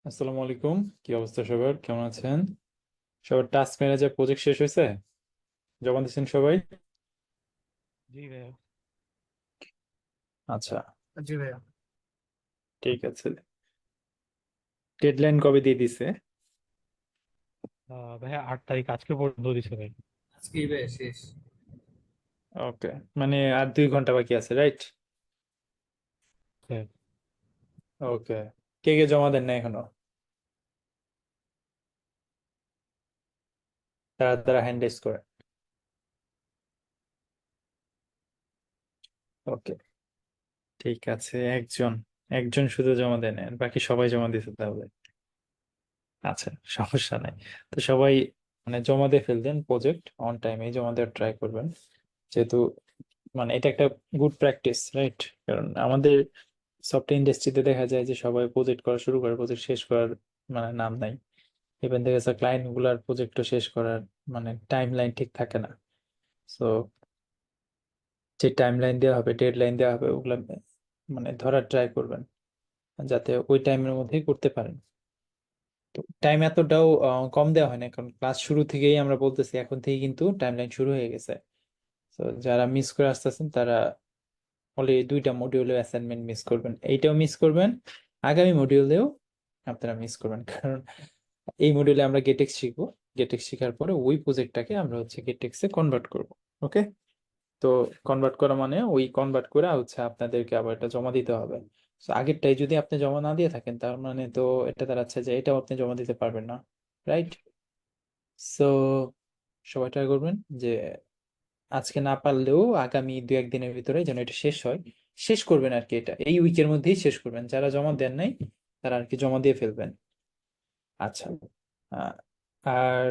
আসসালামু আলাইকুম। কি অবস্থা সবার, কেমন আছেন? সবার টাস্ক ম্যানেজার প্রজেক্ট শেষ হয়েছে? জমা দিচ্ছেন সবাই? জি ভাইয়া। আচ্ছা, জি ভাইয়া। ঠিক আছে। ডেডলাইন কবে দিয়ে দিছে? ভাইয়া 8 তারিখ আজকে পর্যন্ত দিছে ভাই। আজকেই ভাই শেষ। ওকে, মানে আর 2 ঘন্টা বাকি আছে, রাইট? হ্যাঁ। ওকে। কে কে জমা দেন না এখনো? তারা তারা হ্যান্ড রেজ করে। ওকে, ঠিক আছে। একজন একজন শুধু জমা দেন, আর বাকি সবাই জমা দিতে তাহলে। আচ্ছা, সমস্যা নাই। তো সবাই মানে জমা দিয়ে ফেলবেন, প্রজেক্ট অন টাইমে জমা দেওয়ার ট্রাই করবেন, যেহেতু মানে এটা একটা গুড প্র্যাকটিস, রাইট? কারণ আমাদের সফটওয়্যার ইন্ডাস্ট্রিতে দেখা যায় যে সবাই প্রজেক্ট করা শুরু করে, প্রজেক্ট শেষ করার মানে নাম নাই। ইভেন দেখা যাচ্ছে ক্লায়েন্ট গুলার প্রজেক্টও শেষ করার মানে টাইম লাইন ঠিক থাকে না। সো যে টাইম লাইন দেওয়া হবে, ডেড লাইন দেওয়া হবে, ওগুলা মানে ধরার ট্রাই করবেন, যাতে ওই টাইমের মধ্যেই করতে পারেন। তো টাইম এতটাও কম দেওয়া হয় না, কারণ ক্লাস শুরু থেকেই আমরা বলতেছি, এখন থেকে কিন্তু টাইম লাইন শুরু হয়ে গেছে। তো যারা মিস করে আসতেছেন তারা অলরেডি 2টা মডিউলে অ্যাসাইনমেন্ট মিস করবেন, এইটাও মিস করবেন, আগামী মডিউলেও আপনারা মিস করবেন। কারণ এই মডিউলে আমরা গেটেক্স শিখবো, গেটেক্স শেখার পরে ওই প্রজেক্টটাকে আমরা হচ্ছে গেটেক্সে কনভার্ট করব। ওকে। তো কনভার্ট করা মানে ওই কনভার্ট করে হচ্ছে আপনাদেরকে আবার এটা জমা দিতে হবে। তো আগেরটাই যদি আপনি জমা না দিয়ে থাকেন, তার মানে তো এটা দাঁড়াচ্ছে যে এটাও আপনি জমা দিতে পারবেন না, রাইট? সো সবাই ট্রাই করবেন যে আজকে না পারলেও আগামী 2-1 দিনের ভিতরে যেন এটা শেষ হয়, শেষ করবেন আর কি, এটা এই উইকের মধ্যেই শেষ করবেন। যারা জমা দেন নাই তারা আর কি জমা দিয়ে ফেলবেন। আচ্ছা। আহ, আর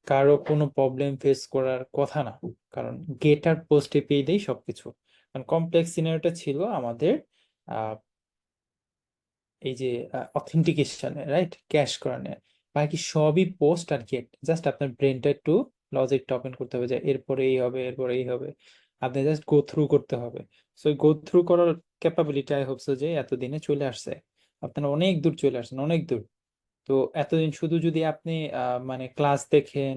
কারো কোনো প্রবলেম ফেস করার কথা না, কারণ গেট আর পোস্ট এপিআই দিয়েই সবকিছু। কারণ কমপ্লেক্স সিনারিওটা ছিল আমাদের আহ, এই যে অথেন্টিকেশনে, রাইট, ক্যাশ করানো, বাকি সবই পোস্ট আর গেট। জাস্ট আপনার ব্রেনটা একটু লজিকটা ওপেন করতে হবে যে এরপরে এই হবে, এরপরে এই হবে, আপনি জাস্ট গো থ্রু করতে হবে। সো গো থ্রু করার ক্যাপাবিলিটি আই হোপস যে এতদিনে চলে আসছে। আপনারা অনেক দূর চলে আসছেন, অনেক দূর। তো এতদিন শুধু যদি আপনি মানে ক্লাস দেখেন,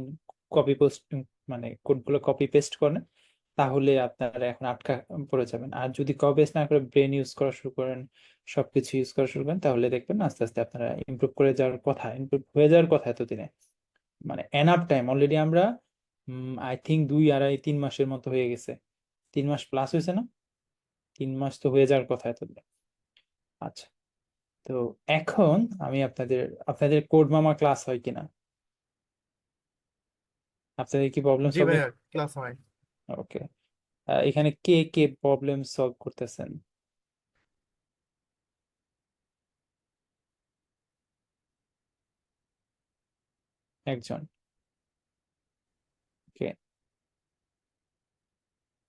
কপি পোস্ট মানে কোডগুলো কপি পেস্ট করেন, তাহলে আপনারা এখন আটকা পড়ে যাবেন। আর যদি কপি পেস্ট না করে ব্রেন ইউজ করা শুরু করেন, সবকিছু ইউজ করা শুরু করেন, তাহলে দেখবেন আস্তে আস্তে আপনারা ইমপ্রুভ করে যাওয়ার কথা, ইমপ্রুভ হয়ে যাওয়ার কথা এতদিনে। মানে এনাফ টাইম অলরেডি আমরা আই থিঙ্ক 2, 2.5, 3 মাসের মতো হয়ে গেছে। 3 মাস প্লাস হয়েছে না? 3 মাস তো হয়ে যাওয়ার কথা এতদিনে। আচ্ছা। তো এখন আমি আপনাদের আপনাদের কোড মামা ক্লাস হয় কিনা, আপনাদের কি প্রবলেম জি সলভিং? ভাইয়া, ক্লাস হয়। ওকে। এখানে কে কে প্রবলেম সলভ করতেছেন? একজন। ওকে,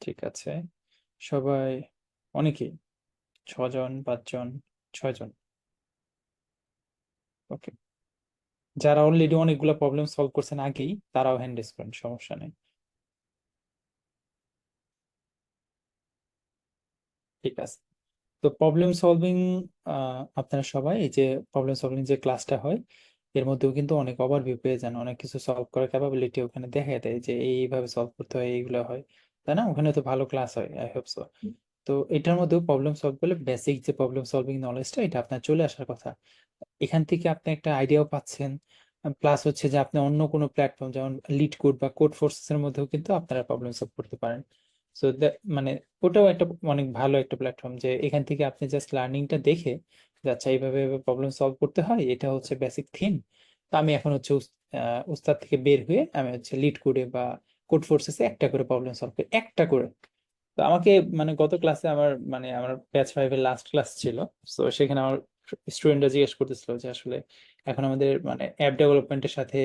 ঠিক আছে। সবাই, অনেকেই, 6 জন, 5 জন, 6 জন। ওকে। যারা অলরেডি অনেকগুলো প্রবলেম সলভ করছেন আগেই, তারাও হ্যান্ড রেজ করেন, সমস্যা নেই। ঠিক আছে। তো প্রবলেম সলভিং, আপনারা সবাই এই যে প্রবলেম সলভিং যে ক্লাসটা হয়, এর মধ্যেও কিন্তু অনেক ওভারভিউ পেয়ে যান, অনেক কিছু সলভ করার ক্যাপাবিলিটি ওখানে দেখা দেয় যে এইভাবে সলভ করতে হয়, এইগুলো হয়, তাই না? ওখানে তো ভালো ক্লাস হয়, আই হোপ সো। তো এটার মধ্যেও প্রবলেম সলভ করলে বেসিক যে প্রবলেম সলভিং নলেজটা, এটা আপনার চলে আসার কথা। এখান থেকে আপনি একটা আইডিয়াও পাচ্ছেন। প্লাস হচ্ছে যে আপনি অন্য কোনো প্ল্যাটফর্ম যেমন লিড কোড বা কোড ফোর্সেস এর মধ্যেও কিন্তু আপনারা প্রবলেম সলভ করতে পারেন। সো মানে ওটাও একটা অনেক ভালো একটা প্ল্যাটফর্ম, যে এখান থেকে আপনি জাস্ট লার্নিংটা দেখে যে আচ্ছা এইভাবে প্রবলেম সলভ করতে হয়, এটা হচ্ছে বেসিক থিম। তো আমি এখন হচ্ছে উস্তাদ থেকে বের হয়ে আমি হচ্ছে লিড কোডে বা কোড ফোর্সেসে একটা করে প্রবলেম সলভ করি, একটা করে। তো আমাকে মানে গত ক্লাসে আমার মানে আমার ব্যাচ 5-এর লাস্ট ক্লাস ছিল। তো সেখানে আমার স্টুডেন্টরা জিজ্ঞেস করতেছিল যে আসলে এখন আমাদের মানে অ্যাপ ডেভেলপমেন্টের সাথে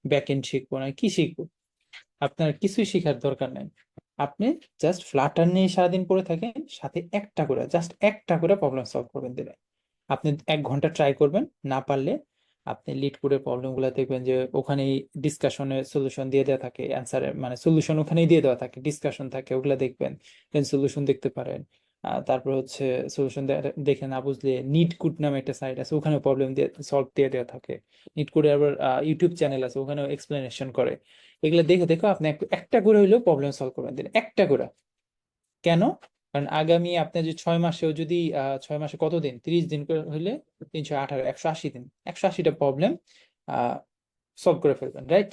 ব্যাক এন্ড শিখবো না কি শিখবো। আপনার কিছুই শেখার দরকার নেই। আপনি জাস্ট ফ্লাটার নিয়ে সারাদিন পড়ে থাকেন, সাথে একটা করে, জাস্ট একটা করে প্রবলেম সলভ করবেন দিলে। আপনি 1 ঘন্টা ট্রাই করবেন, না পারলে আপনি লিড করে প্রবলেম গুলো দেখবেন যে ওখানেই ডিসকাশনের সলিউশন দিয়ে দেওয়া থাকে, অ্যান্সারের মানে সলিউশন ওখানেই দিয়ে দেওয়া থাকে, ডিসকাশন থাকে, ওগুলা দেখবেন, দেন সলিউশন দেখতে পারেন। তারপর হচ্ছে সলিউশন দেখে না বুঝলে নিট কোড নামে একটা সাইট আছে, ওখানে প্রবলেম দিয়ে সলভ দিয়ে দেওয়া থাকে। নিট কোডে আবার ইউটিউব চ্যানেল আছে, ওখানে এক্সপ্লেনেশন করে। এগুলো দেখে দেখো আপনি একটা করে হইলেও প্রবলেম সলভ করবেন দিন, একটা করে। কেন? কারণ আগামী আপনার যে 6 মাসেও যদি 6 মাসে কত দিন, 30 দিন করে হইলে 318, 180 দিন, 180টা প্রবলেম সলভ করে ফেলবেন, রাইট?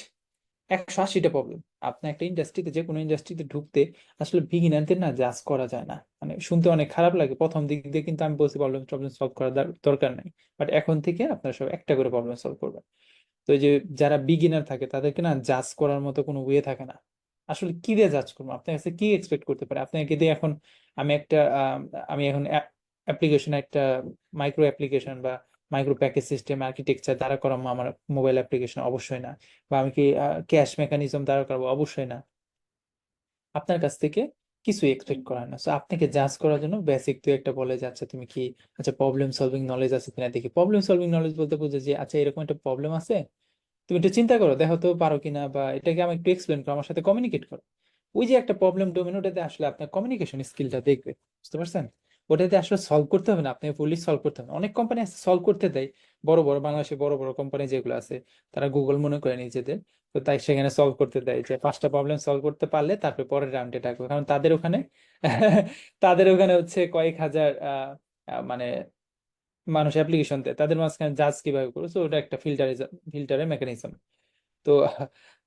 180টা প্রবলেম। আপনি একটা ইন্ডাস্ট্রিতে, যে কোনো ইন্ডাস্ট্রিতে ঢুকতে আসলে বিগিনারদের না জাজ করা যায় না, মানে শুনতে অনেক খারাপ লাগে প্রথম দিক দিয়ে, কিন্তু আমি বলছি প্রবলেম প্রবলেম সলভ করার দরকার নাই। বাট এখন থেকে আপনারা সব একটা করে প্রবলেম সলভ করবেন। তো এই যে যারা বিগিনার থাকে তাদেরকে না জাজ করার মতো কোনো ওয়ে থাকে না। আসলে কি দিয়ে জাজ করবো, আপনার কাছে কি এক্সপেক্ট করতে পারে আপনাকে দিয়ে? এখন আমি একটা আমি এখন অ্যাপ্লিকেশন, একটা মাইক্রো অ্যাপ্লিকেশন বা মাইক্রো প্যাকেজ সিস্টেম আর্কিটেকচার দ্বারা করাবো আমার মোবাইল অ্যাপ্লিকেশন? অবশ্যই না। বা আমি কি ক্যাশ মেকানিজম দ্বারা করাবো? অবশ্যই না। আপনার কাছ থেকে কিছু এক্সপেক্ট করা হয় না। সো আপনাকে জাজ করার জন্য বেসিক তুই একটা বলে যে আচ্ছা তুমি কি, আচ্ছা প্রবলেম সলভিং নলেজ আছে কিনা দেখি। প্রবলেম সলভিং নলেজ বলতে বুঝে যে আচ্ছা এরকম একটা প্রবলেম আছে, তুমি একটু চিন্তা করো, দেখো তো পারো কিনা, বা এটাকে আমি একটু এক্সপ্লেন করো, আমার সাথে কমিউনিকেট করো। ওই যে একটা প্রবলেম ডোমেন, ওটাতে আসলে আপনার কমিউনিকেশন স্কিলটা দেখবে, বুঝতে পারছেন? ওটাতে আসলে সলভ করতে হবে না, আপনাকে ফুললি সলভ করতে হবে না। অনেক কোম্পানি আছে সলভ করতে দেয়, বড় বড় বাংলাদেশে বড় বড় কোম্পানি যেগুলো আছে, তারা গুগল মনে করে নিজেদের। তো তাই সেখানে সলভ করতে দেয় যে 5টা প্রবলেম সলভ করতে পারলে তারপরে পরের রাউন্ডে ডাকবে, কারণ তাদের ওখানে তাদের ওখানে হচ্ছে কয়েক হাজার মানে মানুষ অ্যাপ্লিকেশন দেয়, তাদের মাঝখানে জাজ কিভাবে করবে। তো ওটা একটা ফিল্টারের মেকানিজম। তো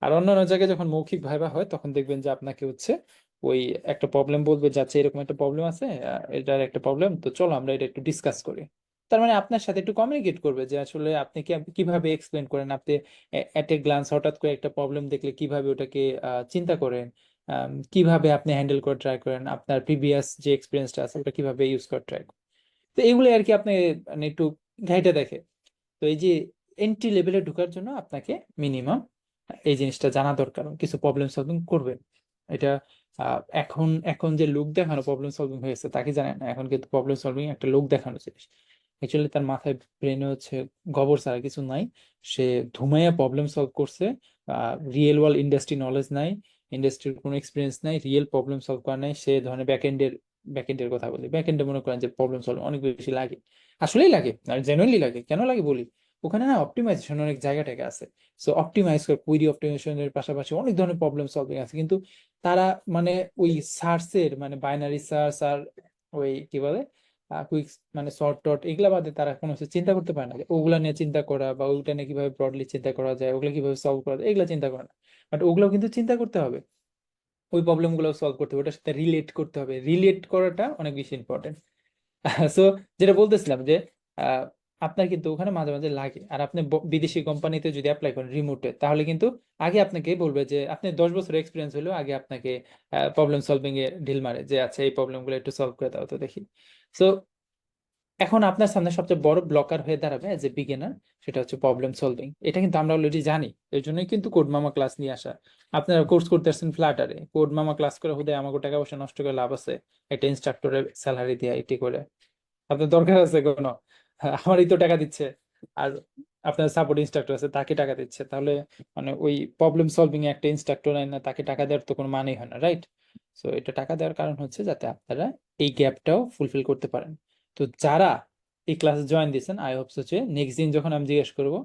আর অন্যান্য জায়গায় যখন মৌখিক ভাইবা হয় তখন দেখবেন যে আপনাকে হচ্ছে ওই একটা প্রবলেম বলবে যে আচ্ছা এরকম একটা প্রবলেম আছে, এটার একটা প্রবলেম, তো চলো আমরা এটা একটু ডিসকাস করি। তার মানে আপনার সাথে একটু কমিউনিকেট করবে যে আসলে আপনি কিভাবে এক্সপ্লেন করেন, আপনি এট এ গ্লান্স হঠাৎ করে একটা প্রবলেম দেখলে কিভাবে ওটাকে চিন্তা করেন, কিভাবে আপনি হ্যান্ডেল করে ট্রাই করেন, আপনার প্রিভিয়াস যে এক্সপিরিয়েন্সটা আছে ওটা কিভাবে ইউজ করে ট্রাই করেন। তো এগুলো আর কি আপনি মানে একটু ঘাইটে দেখে। তো এই যে এন্ট্রি লেভেলে ঢোকার জন্য আপনাকে মিনিমাম এই জিনিসটা জানা দরকার, কিছু প্রবলেম সলভিং করবেন। এটা এখন এখন যে লোক দেখানো প্রবলেম সলভিং হয়েছে তাকে জানেন না, এখন কিন্তু প্রবলেম সলভিং একটা লোক দেখানো জিনিস। অ্যাকচুয়ালি তার মাথায় ব্রেনে হচ্ছে গোবর ছাড়া কিছু নাই। সে ধুমাইয়া প্রবলেম সলভ করছে। রিয়েল ওয়ার্ল্ড ইন্ডাস্ট্রি নলেজ নাই, ইন্ডাস্ট্রির কোনো এক্সপিরিয়েন্স নাই, রিয়েল প্রবলেম সলভ করা নাই। সে ধরনের ব্যাকএন্ডের কথা বলি, ব্যাকএন্ডে মনে করেন যে প্রবলেম সলভ অনেক বেশি লাগে, আসলেই লাগে আর জেনুইনলি লাগে। কেন লাগে বলি, ওখানে না অপটিমাইজেশন অনেক জায়গা থেকে আছে। সো অপটিমাইজ করে কুইরি অপটিমাইজেশনের পাশাপাশি অনেক ধরনের প্রবলেম সলভিং আছে, কিন্তু তারা মানে ওই সার্চের মানে বাইনারি সার্চ আর ওই কি বলে কুইক মানে শর্ট টট এগুলা বাদে তারা কোনো কিছু চিন্তা করতে পারে না, যে ওগুলা নিয়ে চিন্তা করা বা ওইটা নিয়ে কিভাবে ব্রডলি চিন্তা করা যায়, ওগুলা কিভাবে সলভ করা যায়, এগুলা চিন্তা করে না। বাট ওগুলো কিন্তু চিন্তা করতে হবে, ওই প্রবলেম গুলো সলভ করতে হবে, ওটার সাথে রিলেট করতে হবে। রিলেট করাটা অনেক বেশি ইম্পর্টেন্ট। সো যেটা বলতেছিলাম যে আহ, আপনার কিন্তু ওখানে মাঝে মাঝে লাগে। আর আপনি বিদেশি কোম্পানিতে যদি অ্যাপ্লাই করেন রিমোটে, তাহলে কিন্তু আগে আপনাকে বলবে যে আপনি 10 বছর এক্সপিরিয়েন্স হলেও আগে আপনাকে প্রবলেম সলভিং এ ঢিল মারে যে আচ্ছা এই প্রবলেম গুলো একটু সলভ করে দাও তো দেখি। সো এখন আপনার সামনে সবচেয়ে বড় ব্লকার হয়ে দাঁড়াবে এজ এ বিগিনার, সেটা হচ্ছে প্রবলেম সলভিং। এটা কিন্তু আমরা অলরেডি জানি, এর জন্যই কিন্তু কোড মামা ক্লাস নিয়ে আসা। আপনারা কোর্স করতেছেন ফ্লাটারে, কোড মামা ক্লাস করে হুদয় আমাকে টাকা পয়সা নষ্ট করে লাভ আছে? একটা ইনস্ট্রাক্টরের স্যালারি দিয়ে এটি করে আপনার দরকার আছে কোনো? আমারই তো টাকা দিচ্ছে, আর আপনার সাপোর্ট ইনস্ট্রাক্টর আছে তাকে টাকা দিচ্ছে, তাহলে মানে ওই প্রবলেম সলভিং এ একটা ইনস্ট্রাক্টর না তাকে টাকা দেওয়ার তো কোনো মানেই হয় না, রাইট? সো এটা টাকা দেওয়ার কারণ হচ্ছে যাতে আপনারা এই গ্যাপটাও ফুলফিল করতে পারেন। তো যারা এই ক্লাসে জয়েন দিয়েছেন, আই হোপস হচ্ছে নেক্সট দিন যখন আমি জিজ্ঞেস করবো,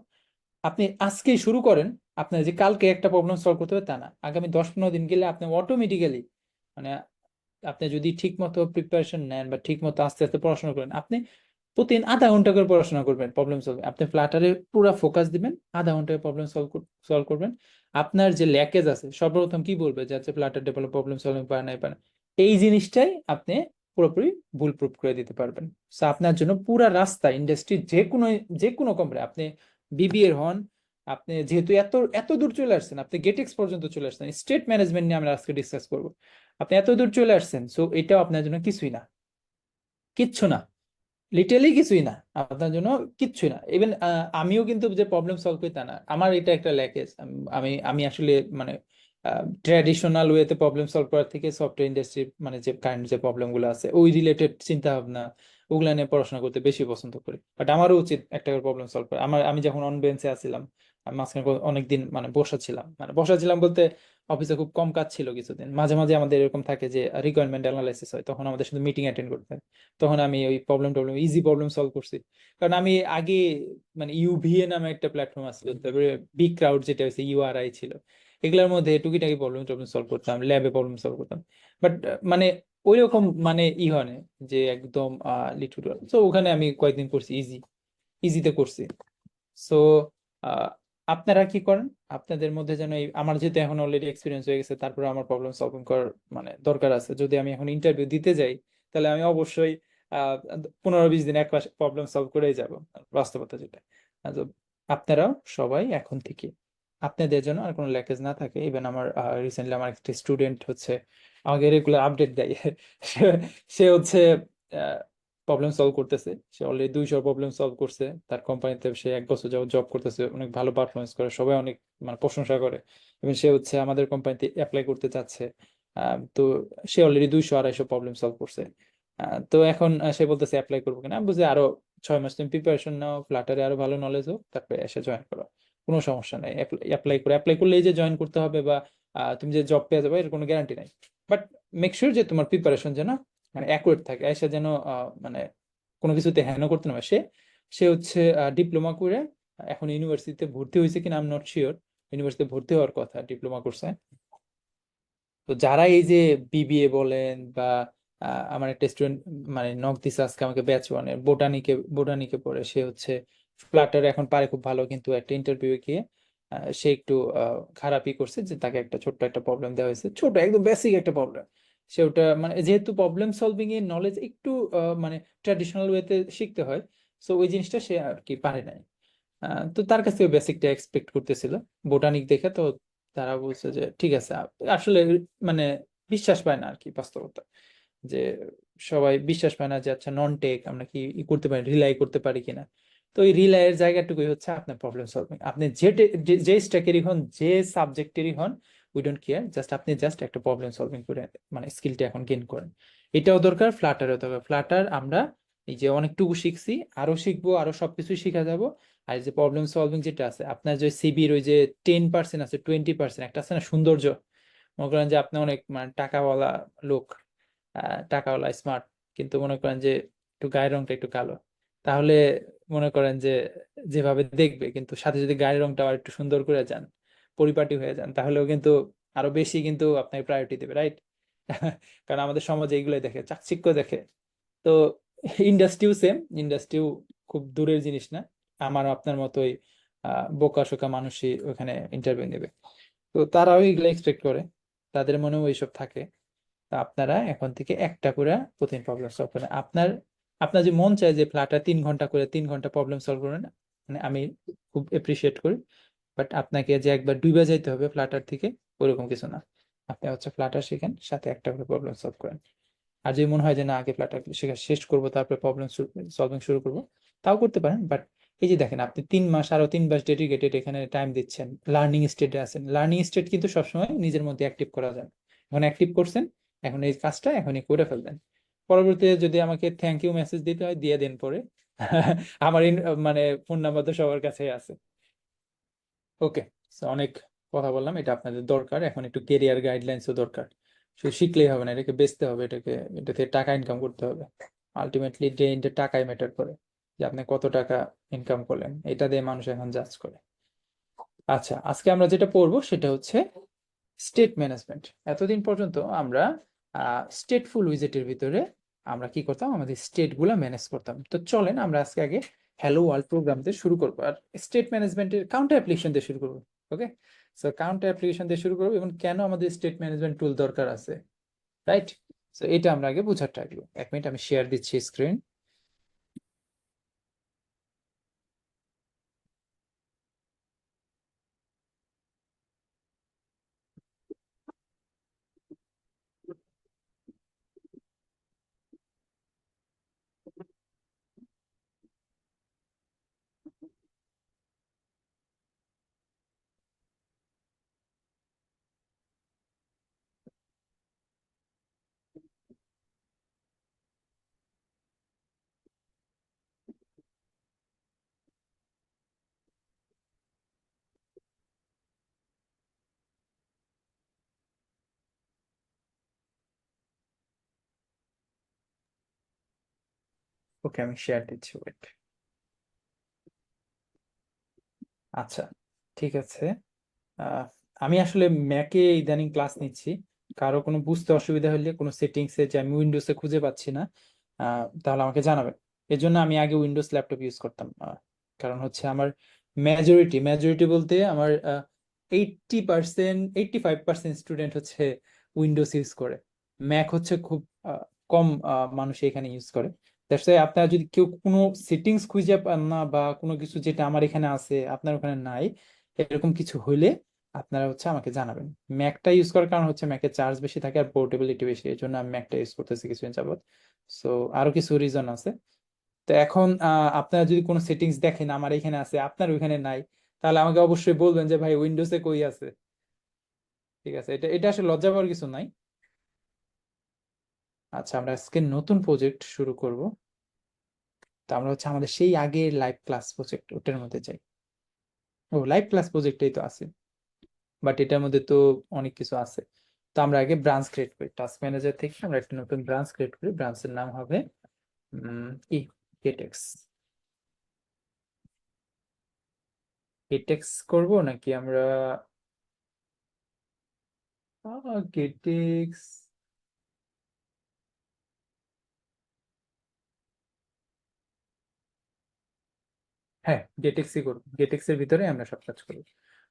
আপনি আজকেই শুরু করেন। আপনার যে কালকে একটা প্রবলেম সলভ করতে হবে তা না, আগামী 10-15 দিন গেলে আপনি অটোমেটিক্যালি মানে আপনি যদি ঠিক মতো প্রিপারেশন নেন বা ঠিক মতো আস্তে আস্তে পড়াশোনা করেন, আপনি প্রতিদিন আধা ঘন্টা করে পড়াশোনা করবেন প্রবলেম সলভ, আপনি ফ্লাটারে পুরো ফোকাস দিবেন, আধা ঘন্টায় প্রবলেম সলভ করবেন। আপনার যে ল্যাকেজ আছে সর্বপ্রথম কি বলবে যে আচ্ছা ফ্লাটার ডেভেলপ প্রবলেম সলভিং পারে নাই পারে না। এই জিনিসটাই আপনি পুরোপুরি ভুল প্রুফ করে দিতে পারবেন। সো আপনার জন্য পুরা রাস্তা ইন্ডাস্ট্রি যে কোনো কোম্পানি, আপনি বিবিএর হন, আপনি যেহেতু এত এত দূর চলে আসছেন, আপনি গেটেক্স পর্যন্ত চলে আসছেন, স্টেট ম্যানেজমেন্ট নিয়ে আমরা আজকে ডিসকাস করবো। আপনি এত দূর চলে আসছেন, সো এটাও আপনার জন্য কিছুই না, কিচ্ছু না, লিটারালি কিছুই না আপনার জন্য, কিচ্ছুই না। ইভেন আমিও কিন্তু যে প্রবলেম সলভ করি তা না, আমার এটা একটা ল্যাকেজ। আমি আমি আসলে মানে ট্র্যাডিশনাল ওয়েতে প্রবলেম সলভ করার থেকে সফটওয়্যার ইন্ডাস্ট্রি মানে যে কাইন্ড যে প্রবলেম গুলো আছে ওই রিলেটেড চিন্তা ভাবনা ওগুলা নিয়ে পড়াশোনা করতে বেশি পছন্দ করি। বাট আমারও উচিত একটা করে প্রবলেম সলভ করা। আমি যখন অন বেঞ্চে আসছিলাম আমি মাঝখানে অনেকদিন মানে বসা ছিলাম, মানে বসা ছিলাম বলতে অফিসে খুব কম কাজ ছিল কিছুদিন, মাঝে মাঝে আমাদের এরকম থাকে যে রিকোয়ারমেন্ট অ্যানালাইসিস হয়, তখন আমাদের শুধু মিটিং অ্যাটেন্ড করতে হয়। তখন আমি ওই ইজি প্রবলেম সলভ করছি। কারণ আমি আগে মানে ইউভিএ নামে একটা প্ল্যাটফর্ম আছে, তারপরে বিগ ক্রাউড যেটা হচ্ছে ইউআরআই ছিল, এগুলোর মধ্যে টুকিটাকি প্রবলেম টবলেম সলভ করতাম, ল্যাবে প্রবলেম সলভ করতাম। বাট মানে ওই রকম মানে হয় না যে একদম লিটুর। তো ওখানে আমি কয়েকদিন করছি, ইজিতে করছি। সো আপনারা কি করেন আপনাদের মধ্যে? যেন আমার যেহেতু এখন অলরেডি এক্সপিরিয়েন্স হয়ে গেছে, তারপরে আমার প্রবলেম সলভিং করার মানে দরকার আছে, যদি আমি এখন ইন্টারভিউ দিতে যাই তাহলে আমি অবশ্যই 15-20 দিন এক মাস প্রবলেম সলভ করেই যাব, বাস্তবতা যেটা। তো আপনারাও সবাই এখন থেকে, আপনাদের জন্য আর কোনো ল্যাকেজ না থাকে। ইভেন আমার রিসেন্টলি আমার একটা স্টুডেন্ট হচ্ছে আমাকে রেগুলার আপডেট দেয়। সে সে হচ্ছে প্রবলেম সলভ করতেছে, সে অলরেডি 200 প্রবলেম সলভ করছে তার কোম্পানিতে, সে 1 বছর যাবত জব করতেছে, অনেক ভালো পারফরমেন্স করে, সবাই অনেক মানে প্রশংসা করে। এবং সে হচ্ছে আমাদের কোম্পানিতে অ্যাপ্লাই করতে চাচ্ছে। তো সে অলরেডি 200-250 প্রবলেম সলভ করছে। তো এখন সে বলতেছে অ্যাপ্লাই করবো কিনা। আমি বুঝি আরো 6 মাস তুমি প্রিপারেশন নাও, ফ্লাটারে আরো ভালো নলেজ হোক, তারপরে এসে জয়েন করো, কোনো সমস্যা নেই। অ্যাপ্লাই করলেই যে জয়েন করতে হবে বা তুমি যে জব পেয়ে যাবে এর কোনো গ্যারান্টি নাই। বাট মেক শিওর যে তোমার প্রিপারেশন যেন মানে অ্যাকুরেট থাকে, এসে যেন মানে কোনো কিছুতে হ্যানো করতে না হয়। সে সে হচ্ছে ডিপ্লোমা করে এখন ইউনিভার্সিটিতে ভর্তি হয়েছে কিনা আই এম নট শিওর, ইউনিভার্সিটিতে ভর্তি হওয়ার কথা, ডিপ্লোমা করছে। তো যারা এই যে বিবিএ বলেন বা আমার একটা স্টুডেন্ট মানে নক দিছে আজকে আমাকে ব্যাচ ওয়ানের, বোটানিকে পড়ে, সে হচ্ছে ফ্লাটার এখন পারে খুব ভালো, কিন্তু একটা ইন্টারভিউ গিয়ে সে একটু খারাপই করছে, যে তাকে একটা ছোট্ট একটা প্রবলেম দেওয়া হয়েছে, ছোট একদম বেসিক একটা প্রবলেম। সে ওটা মানে যেহেতু প্রবলেম সলভিং এর নলেজ একটু মানে ট্র্যাডিশনাল ওয়েতে শিখতে হয়, সো ওই জিনিসটা সে আর কি পারে নাই। তো তার কাছ থেকে বেসিকটা এক্সপেক্ট করতেছিল বোটানিক দেখে। তো তারা বলছে যে ঠিক আছে, আসলে মানে বিশ্বাস পায় না আর কি, বাস্তবতা যে সবাই বিশ্বাস পায় না যে আচ্ছা নন টেক আমরা কি করতে পারি, রিলাই করতে পারি কিনা। তো এই রিলাইয়ের জায়গাটুকুই হচ্ছে আপনার প্রবলেম সলভিং। আপনি যে স্ট্যাকেরই হন, যে সাবজেক্টেরই হন, উই ডোন্ট কেয়ার, জাস্ট আপনি জাস্ট একটা প্রবলেম সলভিং করে মানে স্কিলটা এখন গেইন করেন। এটাও দরকার, ফ্লাটারও দরকার। ফ্লাটার আমরা এই যে অনেকটুকু শিখছি, আরো শিখবো, আরো সবকিছু শিখা যাব। আর এই যে প্রবলেম সলভিং যেটা আছে আপনার, যে সিবির ওই যে 10% আছে, 20% একটা আছে না সৌন্দর্য, মনে করেন যে আপনি অনেক মানে টাকাওয়ালা লোক, টাকাওয়ালা স্মার্ট, কিন্তু মনে করেন যে একটু গায়ের রংটা একটু কালো, তাহলে মনে করেন যে যেভাবে দেখবে, কিন্তু সাথে যদি গায়ের রংটা আর একটু সুন্দর করে যান, পরিপাটি হয়ে যান, তাহলেও কিন্তু আরো বেশি কিন্তু আপনাকে প্রায়োরিটি দেবে, রাইট? কারণ আমাদের সমাজে এগুলোই দেখে, চাকচিক্য দেখে। তো ইন্ডাস্ট্রিও সেম, ইন্ডাস্ট্রিও খুব দূরের জিনিস না, আমার আপনার মতোই বোকা শোকা মানুষই ওখানে ইন্টারভিউ নেবে। তো তারাও এগুলো এক্সপেক্ট করে, তাদের মনেও এইসব থাকে। তা আপনারা এখন থেকে একটা করে প্রতিদিন প্রবলেম সলভ করেন। আপনার আপনার যে মন চায় যে ফ্ল্যাটটা 3 ঘন্টা করে 3 ঘন্টা প্রবলেম সলভ করেন, মানে আমি খুব এপ্রিসিয়েট করি। বাট আপনাকে যে একবার ডুবে যাইতে হবে ফ্ল্যাটার থেকে, ওরকম কিছু না। আপনি হচ্ছে ফ্ল্যাটার শিখেন, সাথে একটা করে প্রবলেম সলভ করেন। আর যদি মনে হয় যে না, আগে ফ্ল্যাটার শেখা শেষ করবো তারপরে প্রবলেম সলভিং শুরু করবো, তাও করতে পারেন। বাট এই যে দেখেন, আপনি 3 মাস আরো 3 মাস ডেডিকেটেড এখানে টাইম দিচ্ছেন, লার্নিং স্টেটে আছেন। লার্নিং স্টেট কিন্তু সবসময় নিজের মধ্যে অ্যাক্টিভ করা যায়। এখন অ্যাক্টিভ করছেন, এখন এই কাজটা এখনই করে ফেলবেন। পরবর্তীতে যদি আমাকে থ্যাংক ইউ মেসেজ দিতে হয় দিয়ে দেন পরে। আমার মানে ফোন নাম্বার তো সবার কাছেই আছে। ওকে, অনেক কথা বললাম, এটা আপনাদের দরকার, এখন একটু কেরিয়ার গাইডলাইন্সও দরকার। শুধু শিখলেই হবে না, এটাকে বেচতে হবে, এটা থেকে টাকা ইনকাম করতে হবে। আলটিমেটলি ডে ইনটে টাকাই ম্যাটার করে, যে আপনি কত টাকা ইনকাম করলেন, এটা দিয়ে মানুষ এখন জাজ করে। আচ্ছা, আজকে আমরা যেটা পড়বো সেটা হচ্ছে স্টেট ম্যানেজমেন্ট। এতদিন পর্যন্ত আমরা স্টেটফুল উইজেটের ভিতরে আমরা কি করতাম, আমাদের স্টেট গুলা ম্যানেজ করতাম। তো চলেন আমরা আজকে আগে হ্যালো ওয়ার্ল্ড প্রোগ্রাম দিয়ে শুরু করবো, আর স্টেট ম্যানেজমেন্টের কাউন্টার অ্যাপ্লিকেশন দিয়ে শুরু করবো। ওকে, সো কাউন্টার অ্যাপ্লিকেশন দিয়ে শুরু করবো এবং কেন আমাদের স্টেট ম্যানেজমেন্ট টুল দরকার আছে, রাইট? সো এটা আমরা আগে বোঝার ট্রাই করবো। 1 মিনিট, আমি শেয়ার দিচ্ছি স্ক্রিন। ওকে, আমি শেয়ার দিচ্ছি, ওয়েট। আচ্ছা, ঠিক আছে। আহ, আমি আসলে ম্যাকে ইদানিং ক্লাস নিচ্ছি। কারো কোনো বুঝতে অসুবিধা হলে কোনো সেটিংসে যে আমি উইন্ডোজে খুঁজে পাচ্ছি না, তাহলে আমাকে জানাবেন। এর জন্য আমি আগে উইন্ডোজ ল্যাপটপ ইউজ করতাম। কারণ হচ্ছে আমার মেজরিটি বলতে আমার 80%, 85% স্টুডেন্ট হচ্ছে উইন্ডোজ ইউজ করে। ম্যাক হচ্ছে খুব কম মানুষ এখানে ইউজ করে। দ্যাটস ওয়াই আপনারা যদি কেউ কোনো সেটিংস খুঁজে পান না, বা কোনো কিছু যেটা আমার এখানে আছে আপনার ওখানে নাই, এরকম কিছু হইলে আপনারা হচ্ছে আমাকে জানাবেন। ম্যাকটা ইউজ করার কারণ হচ্ছে ম্যাকের চার্জ বেশি থাকে আর পোর্টেবিলিটি বেশি, এই জন্য আমি ম্যাকটা ইউজ করতেছি কিছুদিন যাবত। সো আরো কিছু রিজন আছে। তো এখন আপনারা যদি কোনো সেটিংস দেখেন আমার এখানে আছে আপনার ওইখানে নাই, তাহলে আমাকে অবশ্যই বলবেন যে ভাই উইন্ডোজে কই আছে। ঠিক আছে, এটা এটা আসলে লজ্জা পাওয়ার কিছু নাই। আচ্ছা, আমরা আজকে নতুন প্রজেক্ট শুরু করব। তো আমরা হচ্ছে আমাদের সেই আগের লাইভ ক্লাস প্রজেক্ট ওটার মধ্যে যাই। ও, লাইভ ক্লাস প্রজেক্টটাই তো আছে, বাট এটার মধ্যে তো অনেক কিছু আছে। তো আমরা আগে ব্রাঞ্চ ক্রিয়েট করি, টাস্ক ম্যানেজার থেকে আমরা একটা নতুন ব্রাঞ্চ ক্রিয়েট করি। ব্রাঞ্চের নাম হবে কি, কেটেক্স। কেটেক্স করব নাকি আমরা কেটেক্স, হ্যাঁ গেটেক্সই করবো। গেটেক্সের ভিতরে আমরা সব কাজ করি।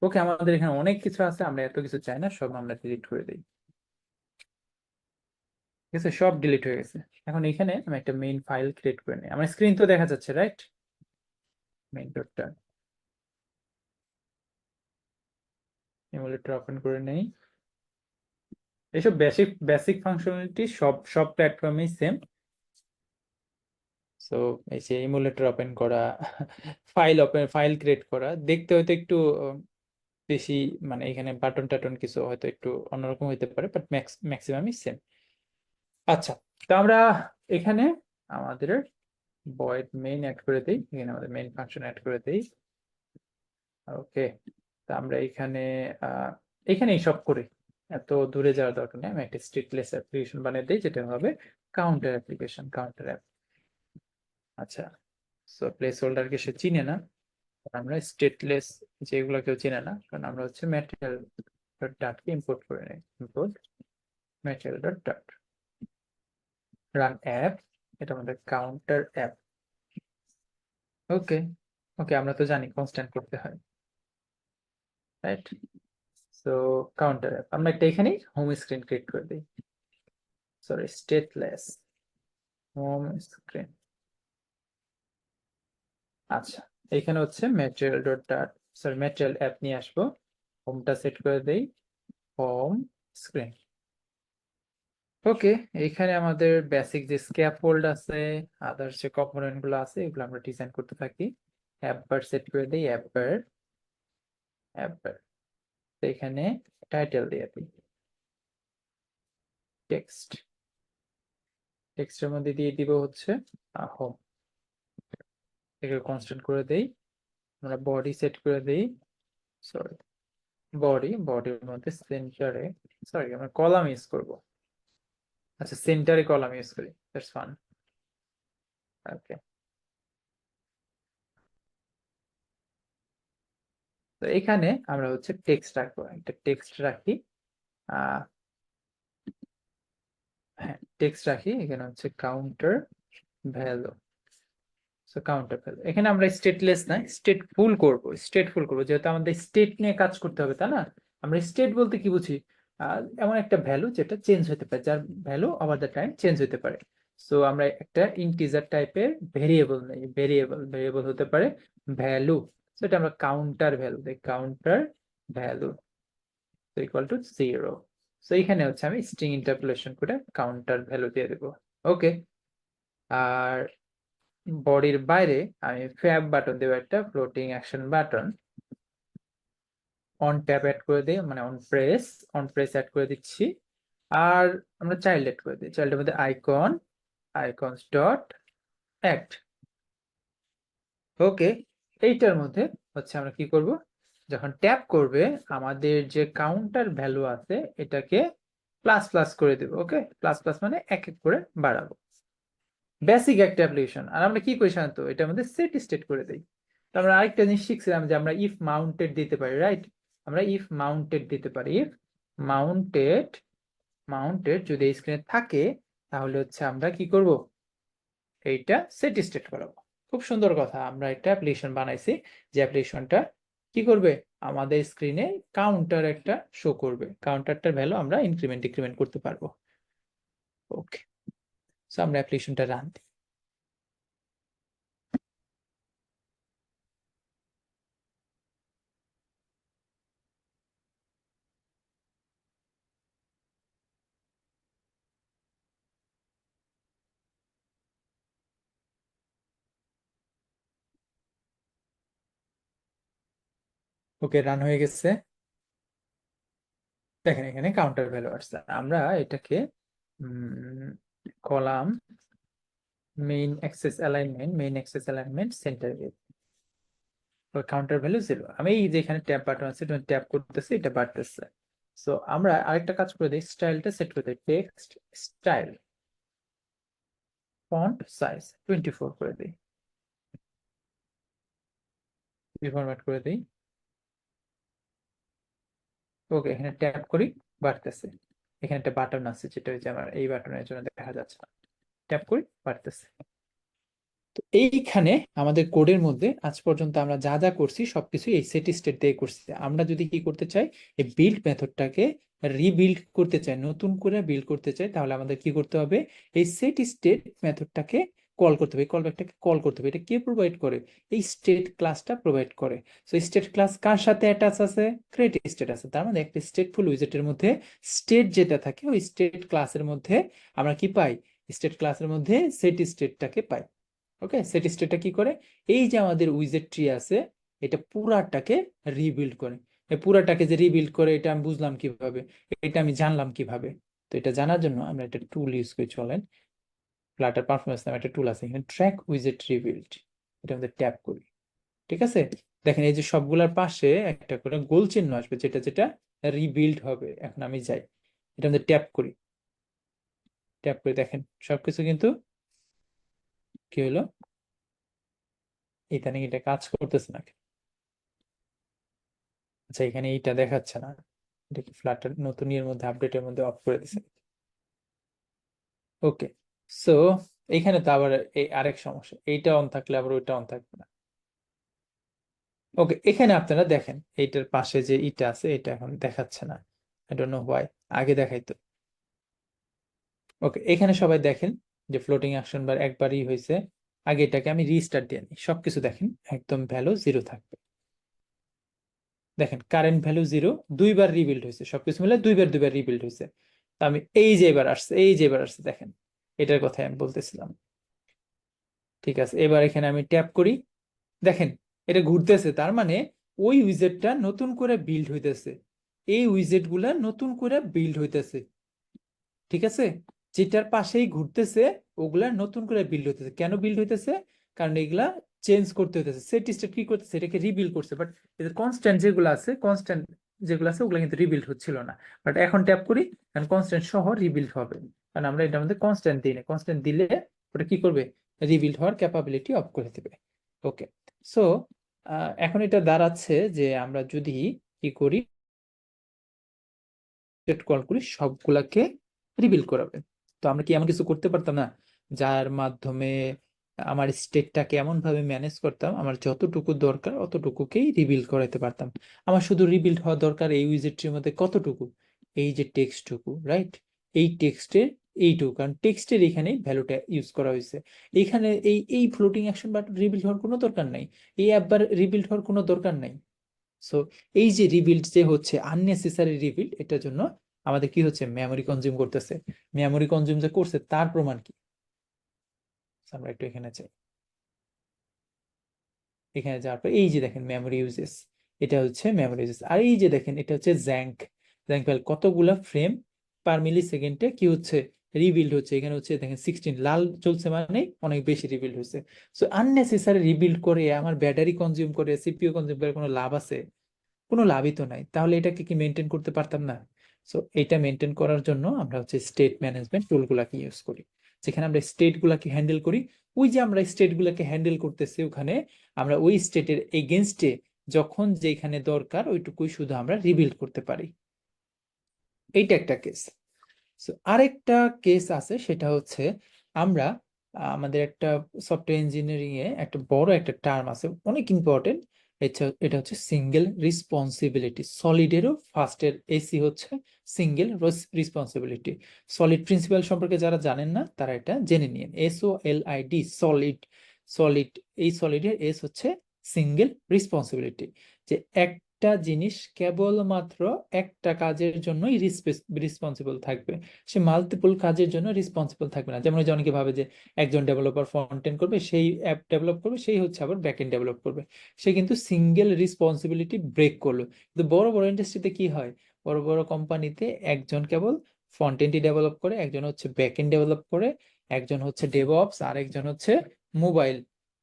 ওকে, আমাদের এখানে অনেক কিছু আছে, আমরা এত কিছু চাই না, সব আমরা ডিলিট করে দিই। ঠিক আছে, সব ডিলিট হয়ে গেছে। এখন এখানে আমি একটা মেইন ফাইল ক্রিয়েট করে নিই। আমার স্ক্রিন তো দেখা যাচ্ছে, রাইট? মেইন ডটটা এমুলেটর ওপেন করে নেই। এইসব বেসিক বেসিক ফাংশনালিটি সব সব প্ল্যাটফর্মেই সেম। সো এই যে ইমুলেটর ওপেন করা, ফাইল ক্রিয়েট করা, দেখতে হয়তো একটু বেশি, মানে এখানে বাটন টাটন কিছু হয়তো একটু অন্যরকম হইতে পারে, বাট ম্যাক্সিমামই সেম। আচ্ছা, তো আমরা এখানে আমাদের ভয়েড মেইন অ্যাড করে দিই, এখানে আমাদের মেইন ফাংশন অ্যাড করে দিই। ওকে, তো আমরা এখানে এখানেই সব করি, এত দূরে যাওয়ার দরকার নেই। আমি একটা স্ট্রিটলেস অ্যাপ্লিকেশন বানিয়ে দিই, যেটা হবে কাউন্টার অ্যাপ্লিকেশন, কাউন্টার অ্যাপ। আচ্ছা, সো প্লেস হোল্ডারকে সে চিনে না, আমরা স্টেটলেস যেগুলো কেউ চেনে না, কারণ আমরা হচ্ছে ম্যাটেরিয়াল ডট ডাটকে ইম্পোর্ট করে নিই। ইম্পোর্ট ম্যাটেরিয়াল ডট ডাট, রান অ্যাপ, এটা আমাদের কাউন্টার অ্যাপ। ওকে, ওকে, আমরা তো জানি কনস্ট্যান্ট করতে হয়, রাইট? সো কাউন্টার অ্যাপ, আমরা একটা এখানেই হোম স্ক্রিন ক্রিয়েট করে দিই। Sorry, stateless home screen. আচ্ছা, এখানে হচ্ছে ম্যাটেরিয়াল ডট ডাট, সরি ম্যাটেরিয়াল অ্যাপ নিয়ে আসবো। হোমটা সেট করে দেই, হোম স্ক্রিন। ওকে, এখানে আমাদের বেসিক যে স্ক্যাফোল্ড আছে, আদার্স যে কম্পোনেন্ট গুলো আছে, এগুলো আমরা ডিজাইন করতে থাকি। অ্যাপ বার সেট করে দিই, অ্যাপ বার, অ্যাপ বার। তো এখানে টাইটেল দিয়ে দিই টেক্সট, টেক্সটের মধ্যে দিয়ে দিব হচ্ছে হোম। একে কনস্ট্যান্ট করে দেই। আমরা বডি সেট করে দেই, সরি বডির মধ্যে সেন্টারে, সরি আমরা কলাম ইউজ করব। আচ্ছা, সেন্টারে কলাম ইউজ করি, দ্যাটস ফান। ওকে, তো এখানে আমরা হচ্ছে টেক্সট রাখবো, একটা টেক্সট রাখি। আহ হ্যাঁ, টেক্সট রাখি, এখানে হচ্ছে counter value. So counter value, এখানে আমরা স্টেটলেস না স্টেটফুল করব, স্টেটফুল করব, যেহেতু আমাদের স্টেট নিয়ে কাজ করতে হবে, তাই না? আমরা স্টেট বলতে কি বুঝি? এমন একটা ভ্যালু যেটা চেঞ্জ হতে পারে, যার value over the time change হতে পারে। সো আমরা একটা ইন্টিজার টাইপের ভেরিয়েবল নেই, ভেরিয়েবল হতে পারে ভ্যালু। সো এটা আমরা কাউন্টার ভ্যালু দেই, counter value equal to 0। So এখানে হচ্ছে আমি স্ট্রিং ইন্টারপোলেশন করে কাউন্টার ভ্যালু দিয়ে দেবো। ওকে, আর বডির বাইরে আমি ফ্যাব বাটন দেবো, একটা floating action button. On tab add করে দিই, মানে অন প্রেস অ্যাড করে দিচ্ছি। আর আমরা চাইল্ড অ্যাড করে দিই, চাইল্ডের মধ্যে আইকনস ডট অ্যাড। ওকে, এইটার মধ্যে হচ্ছে আমরা কি করব, যখন ট্যাপ করবে আমাদের যে কাউন্টার ভ্যালু আছে এটাকে প্লাস প্লাস করে দেবো। ওকে, প্লাস প্লাস মানে এক এক করে বাড়াবো। বেসিক একটা অ্যাপ্লিকেশন। আর আমরা কি করি সাধারণত এটার মধ্যে সেট স্টেট করে দিই। তো আমরা আরেকটা জিনিস শিখছিলাম যে আমরা ইফ মাউন্টেড দিতে পারি, রাইট? আমরা ইফ মাউন্টেড দিতে পারি। ইফ মাউন্টেড মাউন্টেড যদি স্ক্রিনে থাকে তাহলে হচ্ছে আমরা কি করব, এইটা সেট স্টেট করাবো। খুব সুন্দর কথা, আমরা একটা অ্যাপ্লিকেশন বানাইছি যে অ্যাপ্লিকেশনটা কি করবে, আমাদের স্ক্রিনে কাউন্টার একটা শো করবে, কাউন্টারটার ভ্যালু আমরা ইনক্রিমেন্ট ডিক্রিমেন্ট করতে পারবো। ওকে, সো আমরা অ্যাপ্লিকেশনটা রান দিই। ওকে, রান হয়ে গেছে। দেখেন এখানে কাউন্টার ভ্যালু আসছে। আমরা এটাকে column main access alignment centre, counter value 0। আমি এই যে এখানে ট্যাব বাটন আছে এটা ট্যাপ করতেছি, এটা বাড়তেছে। সো আমরা আরেকটা কাজ করে দিই, স্টাইলটা সেট করে দিই, টেক্সট স্টাইল ফন্ট সাইজ 24 করে দিই, ফরম্যাট করে দিই। ওকে, এখানে ট্যাপ করি, বাড়তেছে। এখানে একটা বাটন আছে যেটা হচ্ছে আমার এই বাটনের জন্য দেখা যাচ্ছে না, ট্যাপ করি, বাড়তেছে। তো এইখানে আমাদের কোডের মধ্যে আজ পর্যন্ত আমরা যা যা করছি সবকিছু এই সেট স্টেট দিয়ে করছি। আমরা যদি কি করতে চাই, এই বিল্ড মেথডটাকে রিবিল্ড করতে চাই, নতুন করে বিল্ড করতে চাই, তাহলে আমাদের কি করতে হবে, এই সেট স্টেট মেথডটাকে কল করতে হবে, কল ব্যাকটাকে কল করতে হবে। এটা কে প্রোভাইড করে, এই স্টেট ক্লাসটা প্রোভাইড করে। সো স্টেট ক্লাস কার সাথে অ্যাটাচ আছে, ক্রিয়েট স্টেট আছে। তার মানে একটা স্টেটফুল উইজেটের মধ্যে স্টেট যেটা থাকে ওই স্টেট ক্লাসের মধ্যে আমরা কি পাই, স্টেট ক্লাসের মধ্যে সেট স্টেটটাকে পাই। ওকে, সেট স্টেটটা কি করে, এই যে আমাদের উইজেট ট্রি আছে এটা পুরাটাকে রিবিল্ড করে। এই পুরাটাকে যে রিবিল্ড করে এটা আমি বুঝলাম কিভাবে, এটা আমি জানলাম কিভাবে। তো এটা জানার জন্য আমরা একটা টুল ইউজ করি, চলেন ফ্লাটার পারফরম্যান্স নামে একটা টুল আছে, এখানে ট্র্যাক উইজেট রিবিল্ড, এটা আমাদের ট্যাপ করি। ঠিক আছে, দেখেন এই যে সবগুলোর পাশে একটা করে গোল চিহ্ন আসবে, যেটা যেটা রিবিল্ড হবে। এখন আমি যাই, এটা আমাদের ট্যাপ করি, ট্যাপ করে দেখেন সবকিছু কিন্তু কি হলো, এটা নাকি এটা কাজ করতেছে না। আচ্ছা, এখানে এইটা দেখাচ্ছে না, এটা কি ফ্লাটার নতুন এর মধ্যে আপডেটের মধ্যে অফ করে দিছে। ওকে, সো এইখানে তো আবার এই আরেক সমস্যা, এইটা অন থাকলে আবার ওইটা অন থাকবে না। ওকে, এখানে আপনারা দেখেন এইটার পাশে যে ইটা আছে এটা এখন দেখাচ্ছে না, আই ডোন্ট নো হোয়াই, আগে দেখাইতো। ওকে, এখানে সবাই দেখেন যে ফ্লোটিং অ্যাকশন বার একবারই হয়েছে। আগে এটাকে আমি রিস্টার্ট দিয়ে নিই, সবকিছু দেখেন একদম ভ্যালু 0 থাকবে। দেখেন কারেন্ট ভ্যালু 0, দুইবার রিবিল্ড হয়েছে, সবকিছু মিলে দুইবার দুইবার রিবিল্ড হয়েছে। তা আমি এই যে এবার আসছে, এই যে এবার আসছে, দেখেন এটার কথাই আমি বলতেছিলাম। ঠিক আছে, এবার এখানে আমি ট্যাপ করি, দেখেন এটা ঘুরতেছে, তার মানে ওই উইজেটটা নতুন করে বিল্ড হইতেছে, এই উইজেট গুলা নতুন করে বিল্ড হইতেছে। ঠিক আছে, যেটার পাশেই ঘুরতেছে ওগুলা নতুন করে বিল্ড হইতেছে। কেন বিল্ড হইতেছে, কারণ এগুলা চেঞ্জ করতে হইতেছে। সেট স্টেট কি করতেছে, এটাকে রিবিল্ড করছে, বাট এদের কনস্ট্যান্ট যেগুলো আছে, কনস্ট্যান্ট যেগুলো আছে ওগুলো কিন্তু রিবিল্ড হচ্ছিল না। বাট এখন ট্যাপ করি, কারণ কনস্ট্যান্ট সহ রিবিল্ড হবে, কারণ আমরা এটার মধ্যে কনস্ট্যান্ট দিই না। কনস্ট্যান্ট দিলে ওটা কি করবে, রিবিল্ড হওয়ার ক্যাপাবিলিটি অফ করে দেবে। ওকে, সো এখন এটা দাঁড়াচ্ছে যে আমরা যদি কি করি, কল করি সবগুলাকে রিবিল করাবে। তো আমরা কি এমন কিছু করতে পারতাম না যার মাধ্যমে আমার স্টেটটাকে এমন ভাবে ম্যানেজ করতাম আমার যতটুকু দরকার অতটুকুকেই রিবিল করাতে পারতাম। আমার শুধু রিবিল্ড হওয়া দরকার এই উইজেটটির মধ্যে কতটুকু, এই যে টেক্সটটুকু, রাইট? এই টেক্সটের এইটুকু, কারণ টেক্সটের এখানে ভ্যালুটা ইউজ করা হয়েছে। এখানে এই এই ফ্লোটিং অ্যাকশন বাটন রিবিল্ড হওয়ার কোনো দরকার নাই, এই একবার রিবিল্ড হওয়ার কোনো দরকার নাই। সো এই যে রিবিল্ড যে হচ্ছে আননেসেসারি রিবিল্ড, এটার জন্য আমাদের কি হচ্ছে, মেমোরি কনজিউম করতেছে। মেমোরি কনজিউম যে করছে তার প্রমাণ কি, আমরা একটু এখানে চাই, এখানে যাওয়ার পর এই যে দেখেন মেমোরি ইউজেস, এটা হচ্ছে মেমোরি ইউজেস। আর এই যে দেখেন এটা হচ্ছে জ্যাঙ্ক, জ্যাঙ্ক ফাইল, কতগুলা ফ্রেম পার মিলি সেকেন্ডে কি হচ্ছে, রিবিল্ড হচ্ছে। এখানে হচ্ছে দেখেন 16 লাল চলছে, মানে অনেক বেশি রিবিল্ড হচ্ছে। সো আননেসেসারি রিবিল্ড করে আমার ব্যাটারি কনজিউম করে, সিপিইউ কনজিউম করে কোনো লাভ আছে? কোনো লাভই তো নাই। তাহলে এটাকে কি মেনটেন করতে পারতাম না? সো এটা মেনটেন করার জন্য আমরা হচ্ছে স্টেট ম্যানেজমেন্ট টুলগুলাকে ইউজ করি। যেখানে আমরা স্টেট গুলাকে হ্যান্ডেল করি, ওই যে আমরা স্টেট গুলাকে হ্যান্ডেল করতেছি ওখানে আমরা ওই স্টেটের এগেনস্টে যখন যেখানে দরকার ওইটুকুই শুধু আমরা রিবিল্ড করতে পারি। এইটা একটা কেস। আরেকটা কেস আছে, সেটা হচ্ছে আমরা আমাদের একটা সফটওয়্যার ইঞ্জিনিয়ারিং এ একটা বড় একটা টার্ম আছে, অনেক ইম্পর্টেন্ট। এটা হচ্ছে সিঙ্গেল রেসপন্সিবিলিটি। সলিডেরও ফার্স্টের এসি হচ্ছে সিঙ্গেল রেসপন্সিবিলিটি। সলিড প্রিন্সিপাল সম্পর্কে যারা জানেন না তারা এটা জেনে নিন। SOLID, solid. সলিড, এই সলিডের এস হচ্ছে সিঙ্গেল রেসপন্সিবিলিটি, যে একটা জিনিস কেবলমাত্র একটা কাজের জন্যই রেসপন্সিবল থাকবে, সে মাল্টিপল কাজের জন্য রেসপন্সিবল থাকবে না। যেমন ওই যে অনেকে ভাবে যে একজন ডেভেলপার ফ্রন্ট এন্ড করবে, সেই অ্যাপ ডেভেলপ করবে, সেই হচ্ছে আবার ব্যাক এন্ড ডেভেলপ করবে, সে কিন্তু সিঙ্গেল রেসপন্সিবিলিটি ব্রেক করলো। কিন্তু বড় বড় ইন্ডাস্ট্রিতে কি হয়, বড় বড় কোম্পানিতে একজন কেবল ফ্রন্ট এন্ডই ডেভেলপ করে, একজন হচ্ছে ব্যাক এন্ড ডেভেলপ করে, একজন হচ্ছে ডেভঅপস, আর একজন হচ্ছে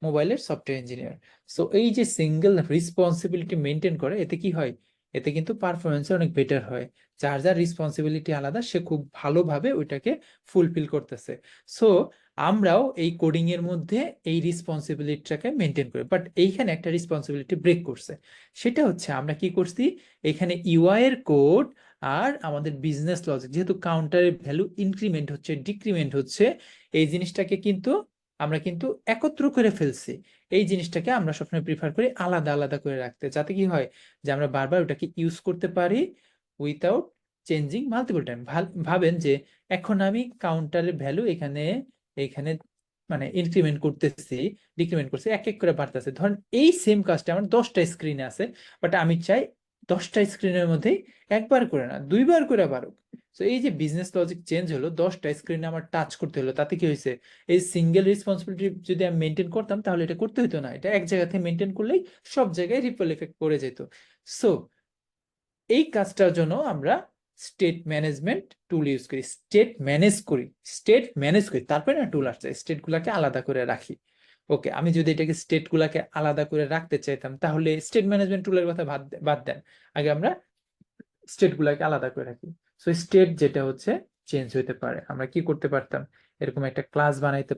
মোবাইলের সফটওয়্যার ইঞ্জিনিয়ার। সো এই যে সিঙ্গেল রেসপন্সিবিলিটি মেনটেন করে, এতে কি হয়, এতে কিন্তু পারফরমেন্স অনেক বেটার হয়। যার যার রেসপন্সিবিলিটি আলাদা, সে খুব ভালোভাবে ওইটাকে ফুলফিল করতেছে। সো আমরাও এই কোডিং এর মধ্যে এই রেসপন্সিবিলিটিটাকে মেনটেন করি, বাট এইখানে একটা রেসপন্সিবিলিটি ব্রেক করছে। সেটা হচ্ছে আমরা কি করছি, এখানে ইউআই এর কোড আর আমাদের বিজনেস লজিক, যেহেতু কাউন্টারের ভ্যালু ইনক্রিমেন্ট হচ্ছে ডিক্রিমেন্ট হচ্ছে, এই জিনিসটাকে কিন্তু আমরা কিন্তু একত্র করে ফেলছি। এই জিনিসটাকে আমরা সবসময় প্রিফার করি আলাদা আলাদা করে রাখতে, যাতে কি হয় যে আমরা বারবার ওটাকে ইউজ করতে পারি উইথাউট চেঞ্জিং মাল্টিপল টাইম। ভাবেন যে এখন আমি কাউন্টারের ভ্যালু এখানে এখানে মানে ইনক্রিমেন্ট করতেছি, ডিক্রিমেন্ট করছি, এক এক করে বাড়তেছে। ধরেন এই সেম কাজটা আমার 10টা স্ক্রিনে আছে, বাট আমি চাই 10টা স্ক্রিনের মধ্যেই একবার করে না, দুইবার করে বাড়ুক। তো এই যে বিজনেস লজিক চেঞ্জ হলো, 10টা স্ক্রিনে আমার টাচ করতে হলো, তাতে কি হয়েছে, এই সিঙ্গেল রেসপন্সিবিলিটি যদি আমি মেনটেন করতাম তাহলে এটা করতে হতো না, এটা এক জায়গা থেকে মেনটেন করলেই সব জায়গায় রিপল এফেক্ট পড়ে যেত। সো এই কাজটার জন্য আমরা স্টেট ম্যানেজমেন্ট টুল ইউজ করি, স্টেট ম্যানেজ করি, তারপরে না টুল আসছে, স্টেট গুলাকে আলাদা করে রাখি। ওকে, আমি যদি এটাকে স্টেট গুলাকে আলাদা করে রাখতে চাইতাম, তাহলে স্টেট ম্যানেজমেন্ট টুলের কথা বাদ দেন, আগে আমরা স্টেট গুলাকে আলাদা করে রাখি। সো স্টেট যেটা হচ্ছে চেঞ্জ হইতে পারে, আমরা কি করতে পারতাম, এরকম একটা ক্লাস বানাইতে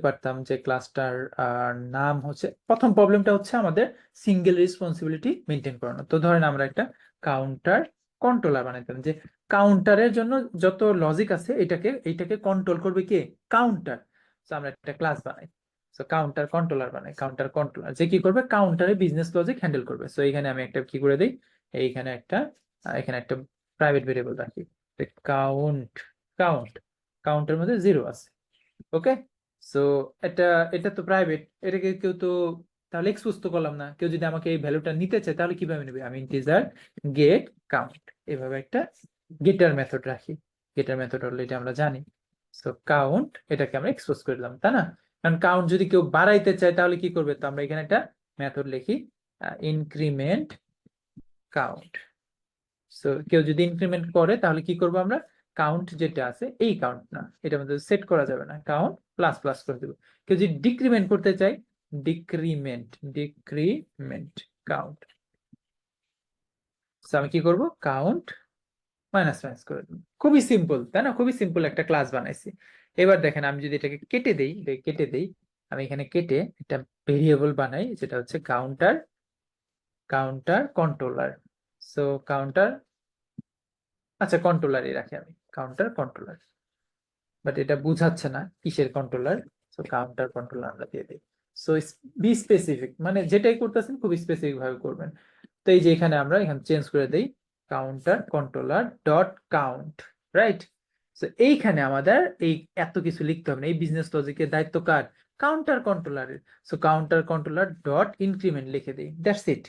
পারতাম যে ক্লাসটার নাম হচ্ছে, প্রথম প্রবলেমটা হচ্ছে আমাদের সিঙ্গেল রেসপন্সিবিলিটি মেনটেন করানো। তো ধরেন আমরা একটা কাউন্টার কন্ট্রোলার বানাইতাম, যে কাউন্টারের জন্য যত লজিক আছে এটাকে কন্ট্রোল করবে কে, কাউন্টার। তো আমরা একটা ক্লাস বানাই, তো কাউন্টার কন্ট্রোলার যে কি করবে, কাউন্টারে বিজনেস লজিক হ্যান্ডেল করবে। সো এইখানে আমি একটা কি করে দিই, এইখানে একটা এখানে একটা প্রাইভেট ভেরিয়েবল রাখি, কাউন্ট কাউন্ট কাউন্টের মধ্যে 0 আছে। ওকে, সো এটা এটা তো প্রাইভেট, এটাকে কেউ তো তাহলে এক্সপোজ তো করলাম না। কেউ যদি আমাকে এই ভ্যালুটা নিতে চায় তাহলে কিভাবে নেবে, আমি ইন্টিজার গেট কাউন্ট এভাবে একটা গেটার মেথড রাখি। গেটার মেথড হলো এটা আমরা জানি। সো কাউন্ট, এটাকে আমরা এক্সপোজ করে দিলাম, তাই না? কারণ কাউন্ট যদি কেউ বাড়াইতে চায় তাহলে কি করবে, তো আমরা এখানে একটা মেথড লিখি, ইনক্রিমেন্ট কাউন্ট। সো কেউ যদি ইনক্রিমেন্ট করে তাহলে কি করবো আমরা, কাউন্ট যেটা আছে এই কাউন্ট না, এটা মধ্যে সেট করা যাবে না, কাউন্ট প্লাস প্লাস করে দেবো। কেউ যদি ডিক্রিমেন্ট করতে চাই, ডিক্রিমেন্ট কাউন্ট, আমি কি করব, কাউন্ট মাইনাস মাইনাস করে দেবো। খুবই সিম্পল, তাই না? খুবই সিম্পল একটা ক্লাস বানাইছি। এবার দেখেন আমি যদি এটাকে কেটে দেই, আমি এখানে কেটে একটা ভেরিয়েবল বানাই, যেটা হচ্ছে কাউন্টার কন্ট্রোলার। সো কাউন্টার, আচ্ছা কন্ট্রোলারই রাখি আমি, কাউন্টার কন্ট্রোলার, বাট এটা বুঝাচ্ছে না কিসের কন্ট্রোলার। সো কাউন্টার কন্ট্রোলার আমরা দিয়ে দিই। সো বি স্পেসিফিক, মানে যেটাই করতেছেন খুব স্পেসিফিক ভাবে করবেন। তো এই যে এখানে আমরা এখানে চেঞ্জ করে দেই, counter controller dot count, right? So এইখানে আমাদের এই এত কিছু লিখতে হবে না, এই বিজনেস লজিকের দায়িত্ব কার, কাউন্টার কন্ট্রোলারের। So counter controller dot increment লিখে দিই, দ্যাটস ইট।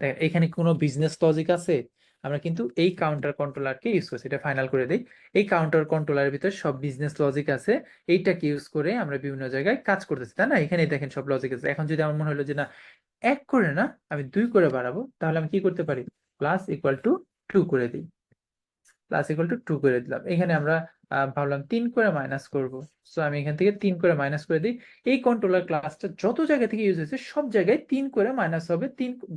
দেখেন এখানে কোনো বিজনেস লজিক আছে, আমরা কিন্তু এই কাউন্টার কন্ট্রোলারকে ইউজ করছি, এটা ফাইনাল করে দেই। এই কাউন্টার কন্ট্রোলারের ভিতরে সব বিজনেস লজিক আছে, এইটাকে ইউজ করে আমরা বিভিন্ন জায়গায় কাজ করতেছি, তাই না? এখানে দেখেন সব লজিক আছে। এখন যদি আমার মনে হলো যে না, 1 করে না আমি 2 করে বাড়াবো, তাহলে আমি কি করতে পারি, প্লাস ইকুয়াল টু 2 করে দিই, প্লাস ইকুয়াল টু 2 করে দিলাম। এখানে আমরা ভাবলাম 3 করে মাইনাস করব। সো আমি এখান থেকে 3 করে মাইনাস করে দিই। এই কন্ট্রোলার ক্লাসটা যত জায়গা থেকে ইউজ হয়েছে সব জায়গায় 3 করে মাইনাস হবে,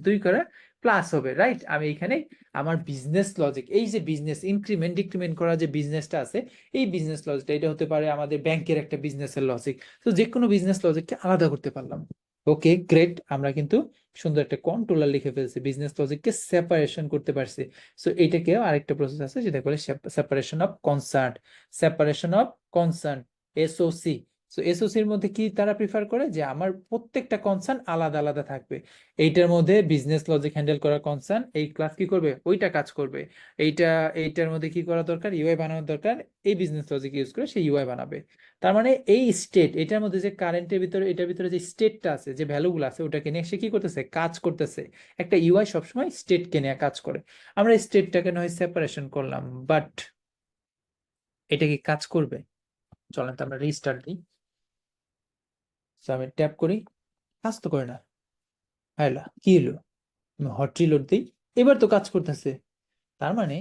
2 করে প্লাস হবে, রাইট? আমি এখানে আমার বিজনেস লজিক, এই যে বিজনেস ইনক্রিমেন্ট ডিক্রিমেন্ট করা যে বিজনেসটা আছে, এই বিজনেস লজিকটা, এটা হতে পারে আমাদের ব্যাংকের একটা বিজনেসের লজিক। তো যে কোনো বিজনেস লজিককে আলাদা করতে পারলাম। ওকে, গ্রেট। আমরা কিন্তু সুন্দর একটা কন্ট্রোলার লিখে ফেলছি, বিজনেস লজিককে সেপারেশন করতে পারছি। সো এইটাকেও আরেকটা প্রসেস আছে যেটা বলে separation of concern. Separation of concern, SOC. So এসওসির মধ্যে কি তারা প্রিফার করে যে আমার প্রত্যেকটা কনসার্ন আলাদা আলাদা থাকবে। এইটার মধ্যে বিজনেস লজিক হ্যান্ডেল করা কনসার্ন, এই ক্লাস কি করবে, ওইটা কাজ করবে। এইটা, এইটার মধ্যে কি করা দরকার, ইউআই বানানোর দরকার, এই বিজনেস লজিক ইউজ করে সে ইউআই বানাবে। তার মানে এই স্টেট, এটার মধ্যে যে কারেন্টের ভিতরে, এটার ভিতরে যে স্টেটটা আছে, যে ভ্যালুগুলো আছে, ওটাকে নিয়ে সে কি করতেছে, কাজ করতেছে। একটা ইউআই সবসময় স্টেটকে নিয়ে কাজ করে। আমরা স্টেটটাকে নয় সেপারেশন করলাম, বাট এটা কি কাজ করবে? চলেন তো আমরা রিস্টার্ট দিই। So আমি ট্যাপ করি, কাজ তো করে না। হাইলা, কি হলো? আমি হট রিলোড দিই, এবার তো কাজ করতেছে। তার মানে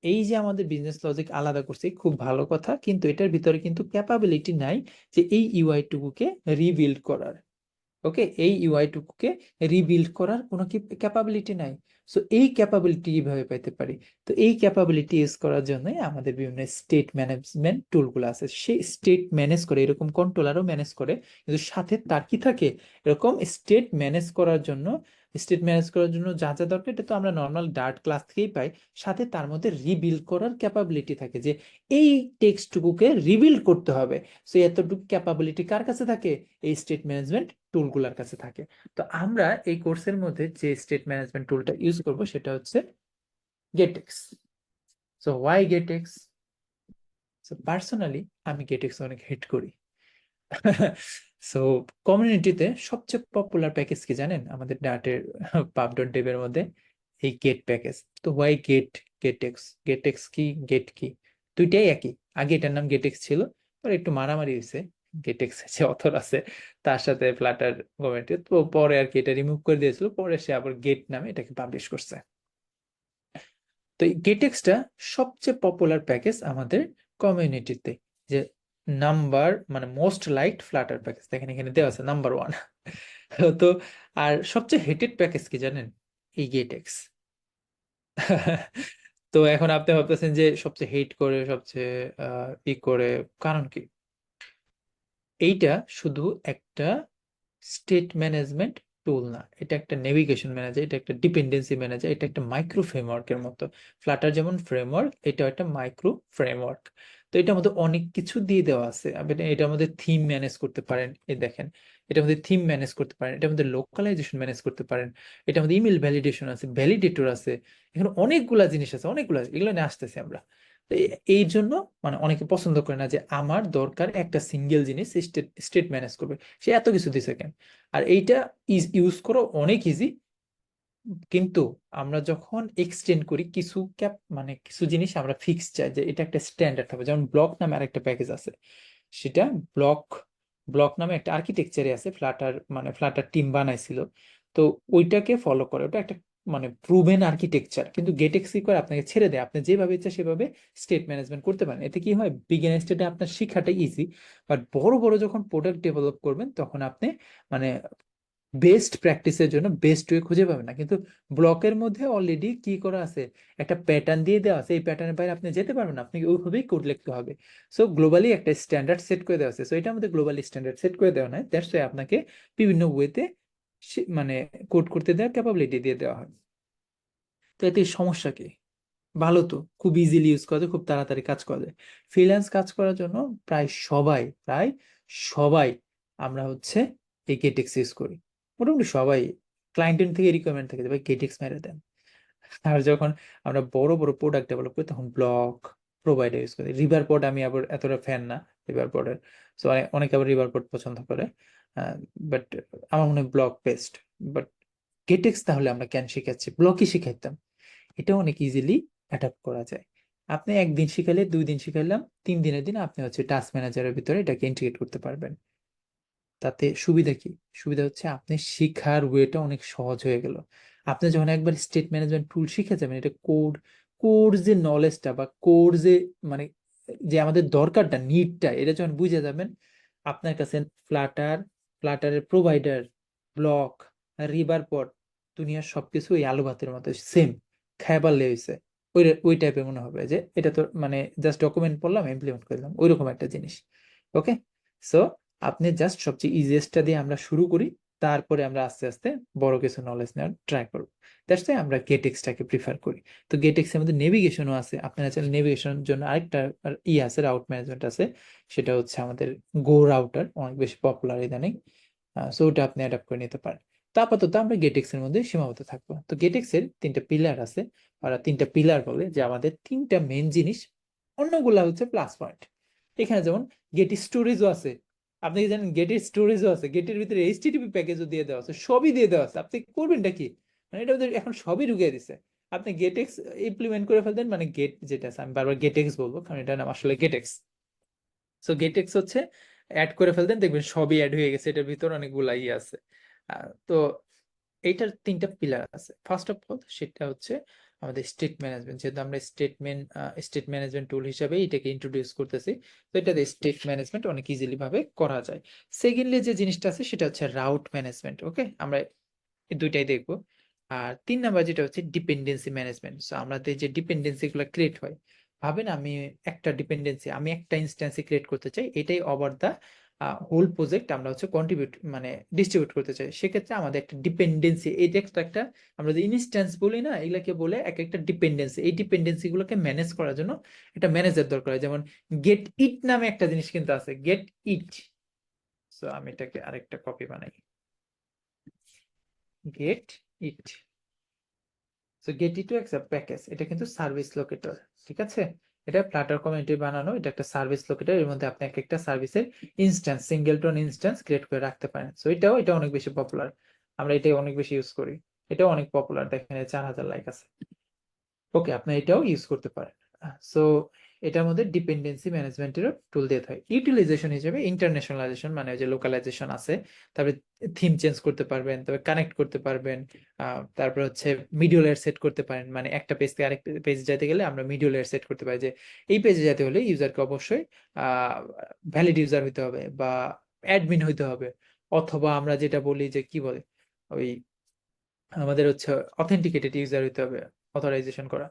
এই যে আমাদের বিজনেস লজিক আলাদা করছে, খুব ভালো কথা, কিন্তু এটার ভিতরে কিন্তু ক্যাপাবিলিটি নাই যে এই ইউআই টুকুকে রিবিল্ড করার। ওকে, এই ইউআই টুকুকে রিবিল্ড করার কোনো কি ক্যাপাবিলিটি নাই। সো এই ক্যাপাবিলিটি কিভাবে পাইতে পারি? তো এই ক্যাপাবিলিটি ইউজ করার জন্য আমাদের বিভিন্ন স্টেট ম্যানেজমেন্ট টুলগুলো আছে, সেই স্টেট ম্যানেজ করে, এরকম কন্ট্রোলারও ম্যানেজ করে, কিন্তু সাথে তার কি থাকে, এরকম স্টেট ম্যানেজ করার জন্য যা যা দরকার, এটা তো আমরা নর্মাল ডার্ট ক্লাস থেকেই পাই। সাথে তার মধ্যে রিবিল্ড করার ক্যাপাবিলিটি থাকে, যে এই টেক্সটটুকুকে রিবিল্ড করতে হবে। সো এতটুকু ক্যাপাবিলিটি কার কাছে থাকে? এই স্টেট ম্যানেজমেন্ট টুলগুলোর কাছে থাকে। তো আমরা এই কোর্সের মধ্যে যে স্টেট ম্যানেজমেন্ট টুলটা ইউজ করব সেটা হচ্ছে GetX. So why GetX? So personally আমি গেটেক্স অনেক হেট করি। সো কমিউনিটিতে সবচেয়ে পপুলার প্যাকেজ কি জানেন? আমাদের ডাটের পাব ডট ডেভের মধ্যে এই গেট প্যাকেজ। তো ওয়াই গেটেক্স? গেটেক্স কি, গেট কি, দুইটাই একই। আগে এটার নাম গেটেক্স ছিল, পরে একটু মারামারি হয়েছে, গেটেক্স যে অথর আছে তার সাথে ফ্লাটার গভর্নমেন্টের, তো পরে আর কি এটা রিমুভ করে দিয়েছিল, পরে সে আবার গেট নামে এটাকে পাবলিশ করছে। তো এই গেটেক্সটা সবচেয়ে পপুলার প্যাকেজ আমাদের কমিউনিটিতে, যে নাম্বার মানে মোস্ট লাইকড ফ্লাটার প্যাকেজ, দেখেন এখানে দেওয়া আছে নাম্বার 1। তো আর সবচেয়ে হেটেড প্যাকেজ কি জানেন? এই গেটেক্স। তো এখন আপনি ভাবতেছেন যে সবচেয়ে হেট করে, সবচেয়ে করে, কারণ কি? এইটা শুধু একটা স্টেট ম্যানেজমেন্ট টুল না, এটা একটা নেভিগেশন ম্যানেজার, এটা একটা ডিপেন্ডেন্সি ম্যানেজার, এটা একটা মাইক্রো ফ্রেমওয়ার্কের মতো। ফ্লাটার যেমন ফ্রেমওয়ার্ক, এটা একটা মাইক্রো ফ্রেমওয়ার্ক। তো এটার মধ্যে অনেক কিছু দিয়ে দেওয়া আছে। আপনি এটার মধ্যে থিম ম্যানেজ করতে পারেন, এই দেখেন, এটার মধ্যে থিম ম্যানেজ করতে পারেন, এটার মধ্যে লোকালাইজেশন ম্যানেজ করতে পারেন, এটার মধ্যে ইমেল ভ্যালিডেশন আছে, ভ্যালিডেটর আছে, এখানে অনেকগুলা জিনিস আছে, অনেকগুলো, এগুলো নিয়ে আসতেছি আমরা। তো এই জন্য মানে অনেকে পছন্দ করে না, যে আমার দরকার একটা সিঙ্গেল জিনিস স্টেট ম্যানেজ করবে, সে এত কিছু দিছে কেন? আর এইটা ইউজ করা অনেক ইজি, কিন্তু আমরা যখন এক্সটেন্ড করি কিছু মানে কিছু জিনিস আমরা ফিক্স চাই, যে এটা একটা স্ট্যান্ডার্ড হবে। যেমন ব্লক নামে আরেকটা প্যাকেজ আছে, সেটা ব্লক ব্লক নামে একটা আর্কিটেকচারে আছে, ফ্লাটার মানে ফ্লাটার টিম বানাইছিল। তো ওইটাকে ফলো করে, ওটা একটা মানে প্রুভেন আর্কিটেকচার, কিন্তু গেটেক্স কি করে, আপনাকে ছেড়ে দেয়, আপনি যেভাবে ইচ্ছা সেভাবে স্টেট ম্যানেজমেন্ট করতে পারেন। এতে কি হয়, বিগিনার স্টেটে আপনার শিক্ষাটা ইজি, বাট বড় বড় যখন প্রোডাক্ট ডেভেলপ করবেন তখন আপনি মানে বেস্ট প্র্যাকটিসের জন্য বেস্ট ওয়ে খুঁজে পাবেন না। কিন্তু ব্লকের মধ্যে অলরেডি কি করা আছে, একটা প্যাটার্ন দিয়ে দেওয়া আছে, এই প্যাটার্নের বাইরে আপনি যেতে পারবেন না, আপনাকে ওইভাবেই কোড লিখতে হবে। সো গ্লোবালি একটা স্ট্যান্ডার্ড সেট করে দেওয়া আছে। সো এটার মধ্যে গ্লোবালি স্ট্যান্ডার্ড সেট করে দেওয়া নয়, দ্যাটস ওয়াই আপনাকে বিভিন্ন ওয়েতে মানে কোড করতে দেওয়ার ক্যাপাবিলিটি দিয়ে দেওয়া হয়। তো এতে সমস্যা কি? ভালো তো, খুব ইজিলি ইউজ করা যায়, খুব তাড়াতাড়ি কাজ করা যায়। ফ্রিল্যান্স কাজ করার জন্য প্রায় সবাই আমরা হচ্ছে এই গেটেক্স ইউজ করি। মোটামুটি সবাই, ক্লায়েন্টের থেকে রিকোয়ারমেন্ট থাকে যে ভাই গেটেক্স মেরে দেন। আর যখন আমরা বড় বড় প্রোডাক্ট ডেভেলপ করি তখন ব্লক প্রোভাইডার ইউজ করি। রিভার পোর্ট আমি আবার এতটা ফ্যান না রিভার পোর্টের। সো অনেকে আবার রিভার পোর্ট পছন্দ করে, বাট আমার মনে হয় ব্লক বেস্ট। বাট গেটেক্স তাহলে আমরা কেন শিখাচ্ছি, ব্লকই শিখাইতাম, এটা অনেক ইজিলি অ্যাডাপ্ট করা যায়। আপনি একদিন শিখাইলে, 2 দিন শিখাইলাম, 3 দিনের দিন আপনি হচ্ছে টাস্ক ম্যানেজারের ভিতরে এটাকে ইন্টিগ্রেট করতে পারবেন। তাতে সুবিধা কি? সুবিধা হচ্ছে আপনি শিখার ওয়েটা অনেক সহজ হয়ে গেল। আপনি যখন একবার স্টেট ম্যানেজমেন্ট টুল শিখে যাবেন, এটা কোর যে নলেজটা বা কোর যে মানে যে আমাদের দরকারটা নিডটা এটা যখন বুঝে যাবেন, আপনার কাছে ফ্লাটারের প্রোভাইডার, ব্লক, রিভার পড, দুনিয়ার সবকিছু ওই আলু ভাতের মতো সেম, খায় পারলে হয়েছে। ওই টাইপের মনে হবে যে এটা তো মানে জাস্ট ডকুমেন্ট পড়লাম, ইমপ্লিমেন্ট করলাম, ওইরকম একটা জিনিস। ওকে, সো আপনি জাস্ট সবচেয়ে ইজিয়েস্টটা দিয়ে আমরা শুরু করি, তারপরে আমরা আস্তে আস্তে বড় কিছু নলেজ নেওয়ার ট্রাই করবো। দ্যাটস ওয়াই আমরা গেটেক্সটাকে প্রিফার করি। তো গেটেক্স এর মধ্যে নেভিগেশনও আছে, আপনারা চাইলে নেভিগেশনের জন্য আরেকটা আছে, রাউট ম্যানেজমেন্ট আছে, সেটা হচ্ছে আমাদের গো রাউটার, অনেক বেশি পপুলার ইদানিং। সো ওটা আপনি অ্যাডাপ্ট করে নিতে পারেন। তো আপাতত আমরা গেটেক্স এর মধ্যে সীমাবদ্ধ থাকবো। তো গেটেক্স এর তিনটা পিলার আছে, আর তিনটা পিলার বলে যে আমাদের তিনটা মেন জিনিস, অন্যগুলা হচ্ছে প্লাস পয়েন্ট। এখানে যেমন গেট স্টোরেজও আছে, আপনি কি জানেন গেটের স্টোরেজও আছে, গেটের ভিতরে এইচটিটিপি প্যাকেজও দিয়ে দেওয়া আছে, সবই দিয়ে দেওয়া আছে, আপনি করবেনটা কি, মানে এটা ওদের এখন সবই ঢুকিয়ে দিছে। আপনি গেটেক্স ইমপ্লিমেন্ট করে ফেলতেন, মানে গেট যেটা আছে, আমি বারবার গেটেক্স বলবো কারণ এটা নাম আসলে গেটেক্স। সো গেটেক্স হচ্ছে অ্যাড করে ফেলতেন, দেখবেন সবই অ্যাড হয়ে গেছে, এটার ভিতর অনেকগুলা আছে। তো এইটার তিনটা পিলার আছে। ফার্স্ট অফ অল সেটা হচ্ছে আমাদের স্টেট ম্যানেজমেন্ট, যেহেতু আমরা স্টেট ম্যানেজমেন্ট টুল হিসাবে এটাকে ইন্ট্রোডিউস করতেছি, তো এটাতে স্টেট ম্যানেজমেন্ট অনেক ইজিলি ভাবে করা যায়। সেকেন্ডলি যে জিনিসটা আছে সেটা হচ্ছে রাউট ম্যানেজমেন্ট। ওকে, আমরা এই দুইটাই দেখবো। আর 3 নাম্বার যেটা হচ্ছে ডিপেন্ডেন্সি ম্যানেজমেন্ট। সো আমাদের যে ডিপেন্ডেন্সি গুলো ক্রিয়েট হয়, ভাবেন আমি আমি একটা ইনস্ট্যান্সি ক্রিয়েট করতে চাই, এটাই ওভার দা হোল প্রজেক্ট আমরা হচ্ছে কন্ট্রিবিউট মানে ডিস্ট্রিবিউট করতে চাই, সেক্ষেত্রে আমাদের একটা ডিপেন্ডেন্সি, এটা একটা আমরা যে ইনস্ট্যান্স বলি না, এগুলাকে বলে এক একটা ডিপেন্ডেন্সি। এই ডিপেন্ডেন্সি গুলোকে ম্যানেজ করার জন্য একটা ম্যানেজার দরকার হয়। যেমন গেট ইট নামে একটা জিনিস কিন্তু আছে, গেট ইট। সো আমি এটাকে আরেকটা কপি বানাই, get it. So get it accept package, এটা কিন্তু সার্ভিস লোকেটর, ঠিক আছে? এটা ফ্লাটার কমিউনিটি বানানো, এটা একটা সার্ভিস লোকেটর, এর মধ্যে আপনি একটা সার্ভিসের ইনস্ট্যান্স, সিঙ্গেলটন ইনস্ট্যান্স ক্রিয়েট করে রাখতে পারেন। সো এটা অনেক বেশি পপুলার, আমরা এটাই অনেক বেশি ইউজ করি, এটাও অনেক পপুলার, দেখেন 4000 লাইক আছে। ওকে, আপনি এটাও ইউজ করতে পারেন। সো এটার মধ্যে ডিপেন্ডেন্সি ম্যানেজমেন্টের টুল দিয়ে হয়। ইউটিলাইজেশন হিসেবে ইন্টারন্যাশনালাইজেশন, মানে যে লোকালাইজেশন আছে, তারপরে থিম চেঞ্জ করতে পারবেন, তারপরে কানেক্ট করতে পারবেন, তারপর হচ্ছে মিডল লেয়ার সেট করতে পারেন, মানে একটা পেজ থেকে আরেক পেজ যেতে গেলে আমরা মিডল লেয়ার সেট করতে পারি, যে এই পেজে যেতে হলে ইউজারকে অবশ্যই ভ্যালিড ইউজার হইতে হবে বা অ্যাডমিন হইতে হবে, অথবা আমরা যেটা বলি যে কি বলে ওই আমাদের হচ্ছে অথেন্টিকেটেড ইউজার হইতে হবে, অথরাইজেশন করা।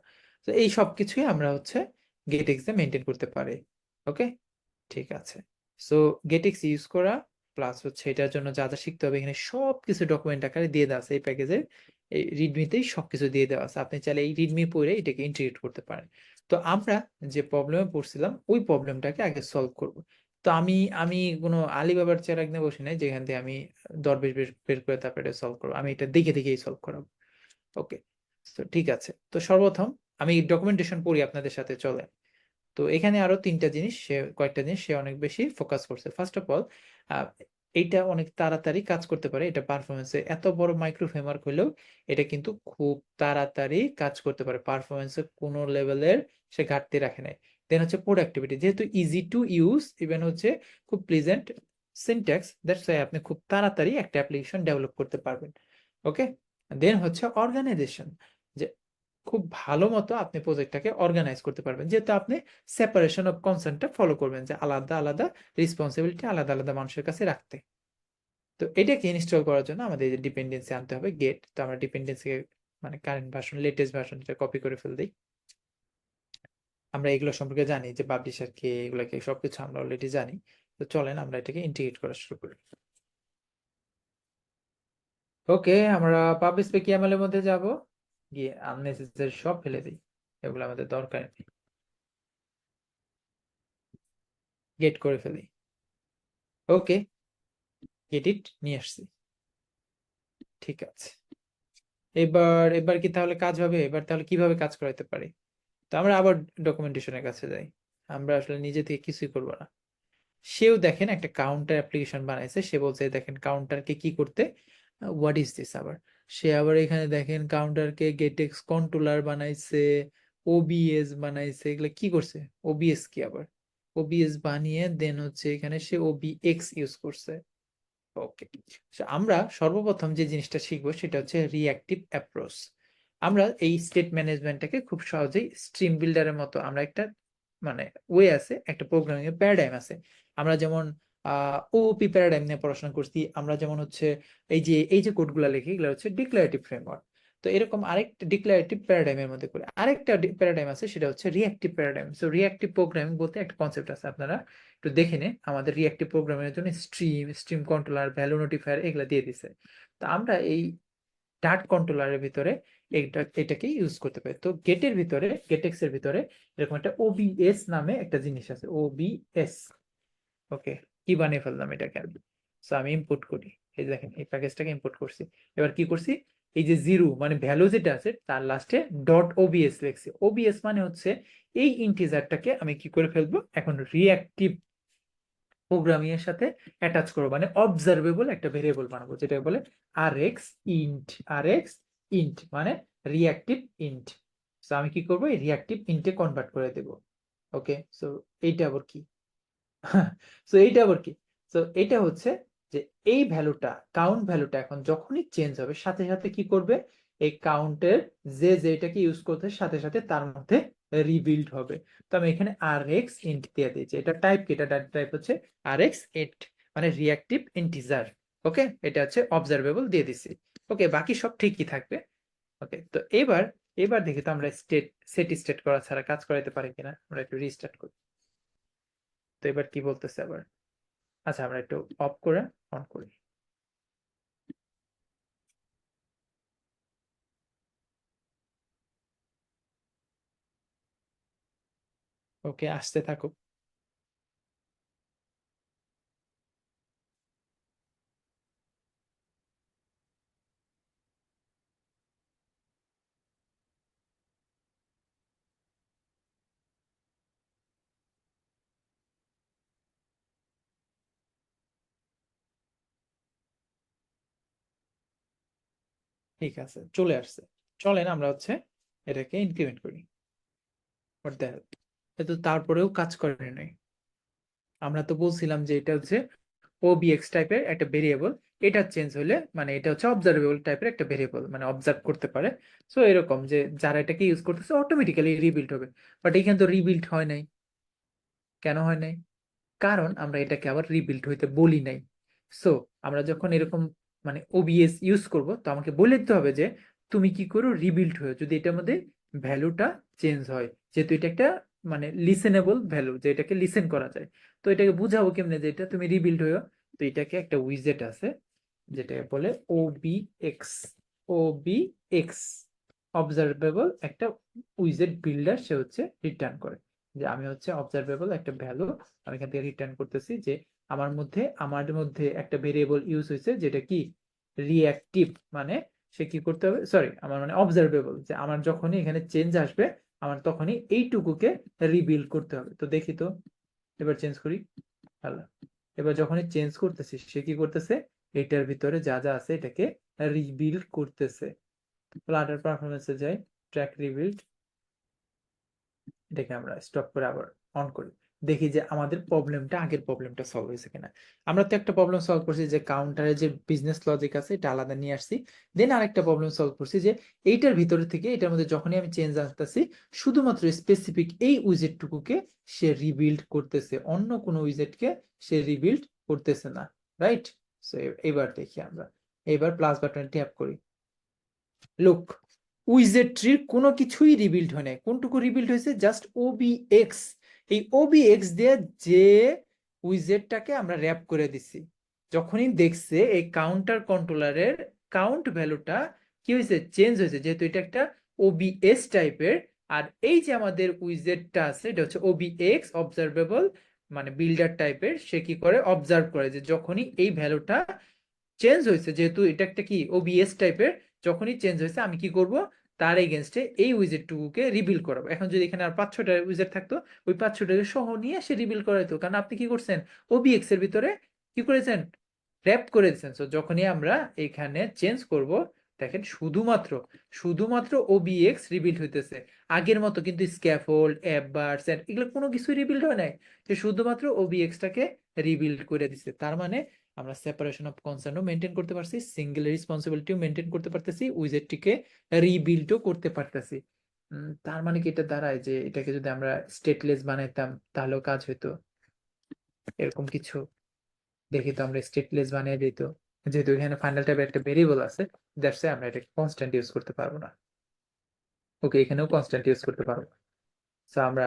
তো এই সব কিছুই আমরা হচ্ছে গেটেক্স এ মেনটেন করতে পারি। ওকে, ঠিক আছে। সো গেটেক্স ইউজ করা প্লাস হচ্ছে এটার জন্য যা যা শিখতে হবে, এখানে সবকিছু ডকুমেন্ট আকারে দিয়ে দেওয়া আছে এই প্যাকেজের, এই রিডমিতেই সবকিছু দিয়ে দেওয়া আছে, আপনি চাইলে এই রিডমি পড়ে এটাকে ইন্টিগ্রেট করতে পারেন। তো আমরা যে প্রবলেমে পড়ছিলাম ওই প্রবলেমটাকে আগে সলভ করব। তো আমি আমি কোনো আলিবাবার চেরাগ নিয়ে বসে নাই যেখান থেকে আমি দরবেশ বের বের করে তারপরে এটা সলভ করবো, আমি এটা দেখে দেখেই সলভ করাবো। ওকে, তো ঠিক আছে। তো সর্বপ্রথম আমি ডকুমেন্টেশন পড়ি আপনাদের সাথে, চলে। তো এখানে আরো কয়েকটা জিনিস সে অনেক বেশি ফোকাস করছে। ফার্স্ট অফ অল, এইটা অনেক তাড়াতাড়ি কাজ করতে পারে, এটা পারফরমেন্সে এত বড় মাইক্রো ফ্রেমওয়ার্ক হলেও এটা কিন্তু খুব তাড়াতাড়ি কাজ করতে পারে, পারফরমেন্সে কোনো লেভেলের সে ঘাটতি রাখে নাই। দেন হচ্ছে প্রোডাক্টিভিটি, যেহেতু ইজি টু ইউজ, ইভেন হচ্ছে খুব প্লিজেন্ট সিনট্যাক্স, দ্যাটস ওয়াই আপনি খুব তাড়াতাড়ি একটা অ্যাপ্লিকেশন ডেভেলপ করতে পারবেন। ওকে, দেন হচ্ছে অর্গানাইজেশন, যে খুব ভালো মতো আপনি প্রজেক্টটাকে অর্গানাইজ করতে পারবেন, যেহেতু আপনি সেপারেশন অফ কনসার্নটা ফলো করবেন, যে আলাদা আলাদা রেসপন্সিবিলিটি আলাদা আলাদা মানুষের কাছে রাখতে। তো এটাকে ইনস্টল করার জন্য আমাদের এই যে ডিপেন্ডেন্সি আনতে হবে গেট। তো আমরা ডিপেন্ডেন্সি মানে কারেন্ট ভার্সন, লেটেস্ট ভার্সনটা কপি করে ফেল দিই। আমরা এগুলো সম্পর্কে জানি যে পাবলিশার কে, এগুলোকে সবকিছু আমরা অলরেডি জানি। তো চলেন আমরা এটাকে ইন্টিগ্রেট করা শুরু করি। ওকে, আমরা পাবলিশ পে কিএমএল এর মধ্যে যাব, গিয়ে আননেসেসারি সব ফেলে দিই, এগুলো আমাদের দরকার নেই, গেট করে ফেলি। ওকে, গেট ইট নিয়ে আসছি, ঠিক আছে। এবার এবার কি তাহলে কাজ হবে? এবার তাহলে কিভাবে কাজ করাইতে পারি? তো আমরা আবার ডকুমেন্টেশনের কাছে যাই, আমরা আসলে নিজে থেকে কিছুই করবো না। সেও দেখেন একটা কাউন্টার অ্যাপ্লিকেশন বানাইছে, সে বলছে দেখেন কাউন্টারকে কি করতে, হোয়াট ইজ দিস। আবার সে আবার এখানে দেখেন কাউন্টারকে গেটেক্স কন্ট্রোলার বানাইছে, ওবিএস বানাইছে, এগুলো কি করছে? ওবিএস কি আবার? ওবিএস বানিয়ে দেন হচ্ছে এখানে সে ওবিএক্স ইউজ করছে। ওকে, আমরা সর্বপ্রথম যে জিনিসটা শিখবো সেটা হচ্ছে রিঅ্যাক্টিভ অ্যাপ্রোচ। আমরা এই স্টেট ম্যানেজমেন্টটাকে খুব সহজেই স্ট্রিম বিল্ডারের মতো আমরা একটা মানে ওয়ে আছে, একটা প্রোগ্রামিং এর প্যারাডাইম আছে। আমরা যেমন ওপি প্যারাডাইম নিয়ে পড়াশোনা করছি, আমরা যেমন হচ্ছে এই যে কোডগুলো লিখি এগুলো হচ্ছে ডিক্লারেটিভ ফ্রেমওয়ার্ক। তো এরকম আরেকটা ডিক্লারেটিভ প্যারাডাইমের মধ্যে করে আরেকটা প্যারাডাইম আছে, সেটা হচ্ছে reactive paradigm. So reactive programming বলতে একটা কনসেপ্ট আছে, আপনারা একটু দেখে নিন। আমাদের রিঅ্যাক্টিভ প্রোগ্রামিংয়ের জন্য স্ট্রিম কন্ট্রোলার, ভ্যালু নোটিফায়ার এগুলা দিয়ে দিছে। তো আমরা এই ডাট কন্ট্রোলারের ভিতরে এটাকে ইউজ করতে পারি। তো গেটের ভিতরে, গেটেক্স এর ভিতরে এরকম একটা ওবিএস নামে একটা জিনিস আছে, ওবিএস। ওকে, কি বানিয়ে ফেললাম এটাকে আর। সো আমি ইম্পোর্ট করি, এই দেখেন এই প্যাকেজটাকে ইম্পোর্ট করছি। এবার কি করছি, এই যে জিরো মানে ভ্যালু যেটা আছে তার লাস্টে ডট ওবিএস লিখছি। ওবিএস মানে হচ্ছে এই ইন্টিজারটাকে আমি কি করে ফেলবো এখন রিঅ্যাক্টিভ প্রোগ্রামিং এর সাথে অ্যাটাচ করবো, মানে অবজারভেবল একটা ভেরিয়েবল বানাবো, যেটা বলে আরএক্স ইন্ট। আরএক্স ইন্ট মানে রিঅ্যাক্টিভ ইন্ট। সো আমি কি করবো, এই রিঅ্যাক্টিভ ইন্টে কনভার্ট করে দেব। ওকে, সো এইটা আবার কি সো এইটা আবার কি, সো এটা হচ্ছে যে এই ভ্যালুটা, কাউন্ট ভ্যালুটা এখন যখনই চেঞ্জ হবে সাথে সাথে কি করবে, এই কাউন্টের যে যেটাকে ইউজ করতে সাথে সাথে তার মধ্যে রিবিল্ড হবে। তো আমি এখানে আর এক্স ইন্ট দিয়ে দিয়েছি। এটা টাইপ কি, এটা টাইপ হচ্ছে আর এক্স ইন্ট মানে রিঅ্যাক্টিভ ইন্টিজার। ওকে, এটা হচ্ছে অবজারভেবল দিয়ে দিছি। ওকে, বাকি সব ঠিকই থাকবে। ওকে, তো এবার এবার দেখি তো আমরা সেট স্টেট করা ছাড়া কাজ করাইতে পারি কিনা। আমরা একটু রিস্টার্ট করি। তো এবার কি বলতেছে আবার, আচ্ছা আমরা একটু অফ করে অন করি। ওকে, আসতে থাকুক। ঠিক আছে, চলে আসছে। চলেন আমরা হচ্ছে এটাকে ইনক্রিমেন্ট করি। What the hell? কিন্তু তারপরেও কাজ করে নাই। আমরা তো বলছিলাম যে এটা হচ্ছে ওবিএক্স টাইপের একটা ভেরিয়েবল, এটা চেঞ্জ হলে মানে এটা হচ্ছে অবজারভেবল টাইপের একটা ভেরিয়েবল, মানে অবজার্ভ করতে পারে। সো এরকম যে যারা এটাকে ইউজ করতেছে অটোমেটিক্যালি রিবিল্ড হবে। বাট এখানে তো রিবিল্ড হয় নাই। কেন হয় নাই? কারণ আমরা এটাকে আবার রিবিল্ড হইতে বলি নাই। সো আমরা যখন এরকম মানে ওবিএস ইউজ করব, তো আমাকে বলে দিতে হবে যে তুমি কি করো, রিবিল্ড হয়ে, যদি এটার মধ্যে ভ্যালুটা চেঞ্জ হয়, যেহেতু এটা একটা মানে লিসেনেবল ভ্যালু, যে এটাকে লিসেন করা যায়। তো এটাকে বুঝাবো কেমনে যে এটা তুমি রিবিল্ড হয়ে। তো এটাকে একটা উইজেট আছে যেটাকে বলে ওবিএক্স। ওবিএক্স অবজারভেবল একটা উইজেট বিল্ডার, সে হচ্ছে রিটার্ন করে যে আমি হচ্ছে অবজারভেবল একটা ভ্যালু আমি এখান থেকে রিটার্ন করতেছি, যে আমার মধ্যে একটা ভেরিয়েবল ইউজ হয়েছে যেটা কি রিঅ্যাক্টিভ, মানে সে কি করতে হবে, সরি আমার মানে অবজারভেবল, যে আমার যখনই এখানে চেঞ্জ আসবে আমার তখনই এইটুকুকে রিবিল্ড করতে হবে। তো দেখি তো, এবার চেঞ্জ করি। হ্যালো, এবার যখনই চেঞ্জ করতেছি সে কি করতেছে, এটার ভিতরে যা যা আছে এটাকে রিবিল্ড করতেছে। ফ্লাটার পারফরমেন্সে যাই, ট্র্যাক রিবিল্ড, এটাকে আমরা স্টপ করে আবার অন করি, দেখি যে আমাদের প্রবলেমটা, আগের প্রবলেমটা সলভ হয়েছে কিনা। আমরা তো একটা প্রবলেম সলভ করছি যে কাউন্টারে যে বিজনেস লজিক আছে এটা আলাদা নিয়ে আসছি। দেন আরেকটা প্রবলেম সলভ করছি যে এইটার ভিতরে থেকে এটার মধ্যে যখনই আমি চেঞ্জ আনতেছি শুধুমাত্র স্পেসিফিক এই উইজেটটুকুকে সে রিবিল্ড করতেছে, অন্য কোনো উইজেটকে সে রিবিল্ড করতেছে না। রাইট? সো এবার দেখি আমরা, এবার প্লাস বাটনে ট্যাপ করি। লুক, উইজেট ট্রির কোনো কিছুই রিবিল্ড হয় নাই। কোনটুকু রিবিল্ড হয়েছে, জাস্ট ওবিএক্স। এই ওবিএক্স দিয়ে যে উইজেটটাকে আমরা র্যাপ করে দিছি, যখনই দেখছে এই কাউন্টার কন্ট্রোলারের কাউন্ট ভ্যালুটা কি হয়েছে, চেঞ্জ হয়েছে, যেহেতু এটা একটা ওবিএস টাইপের। আর এই যে আমাদের উইজেটটা আছে এটা হচ্ছে ওবিএক্স অবজারভেবল মানে বিল্ডার টাইপের, সে কি করে অবজার্ভ করে যে যখনই এই ভ্যালুটা চেঞ্জ হয়েছে, যেহেতু এটা একটা কি ওবিএস টাইপের, যখনই চেঞ্জ হয়েছে আমি কি করব, তার এগেনস্টে এই উইজেট টুকুকে রিবিল করাবো। এখন যদি এখানে আর 5-6টা উইজেট থাকতো, ওই 5-6টাকে সহ নিয়ে সে রিবিল করাইতো, কারণ আপনি কি করছেন, ওবিএক্স এর ভিতরে কি করেছেন, র‍্যাপ করে দিয়েছেন। সো যখনই আমরা এখানে চেঞ্জ করব, দেখেন শুধুমাত্র শুধুমাত্র ওবিএক্স রিবিল্ড হইতেছে, আগের মতো কিন্তু স্ক্যাফোল্ড, অ্যাপ বারস এগুলো কোনো কিছু রিবিল্ড হয় নাই, যে শুধুমাত্র ওবিএক্সটাকে রিবিল্ড করে দিছে। তার মানে আমরা সেপারেশন অফ কনসার্নও মেনটেন করতে পারছি, সিঙ্গেল রেসপন্সিবিলিটিও মেনটেন করতে পারতেছি, উইজেটটিকে রিবিল্ডও করতে পারতেছি। তার মানে কি এটা দাঁড়ায় যে এটাকে যদি আমরা স্টেটলেস বানাইতাম তাহলেও কাজ হইতো, এরকম কিছু? দেখি তো, আমরা স্টেটলেস বানিয়ে দিত, যেহেতু এখানে ফাইনাল টাইপের একটা ভেরিয়েবল আছে, দ্যাটস আমরা এটা কনস্ট্যান্ট ইউজ করতে পারবো না। ওকে, এখানেও কনস্ট্যান্ট ইউজ করতে পারবো না। সো আমরা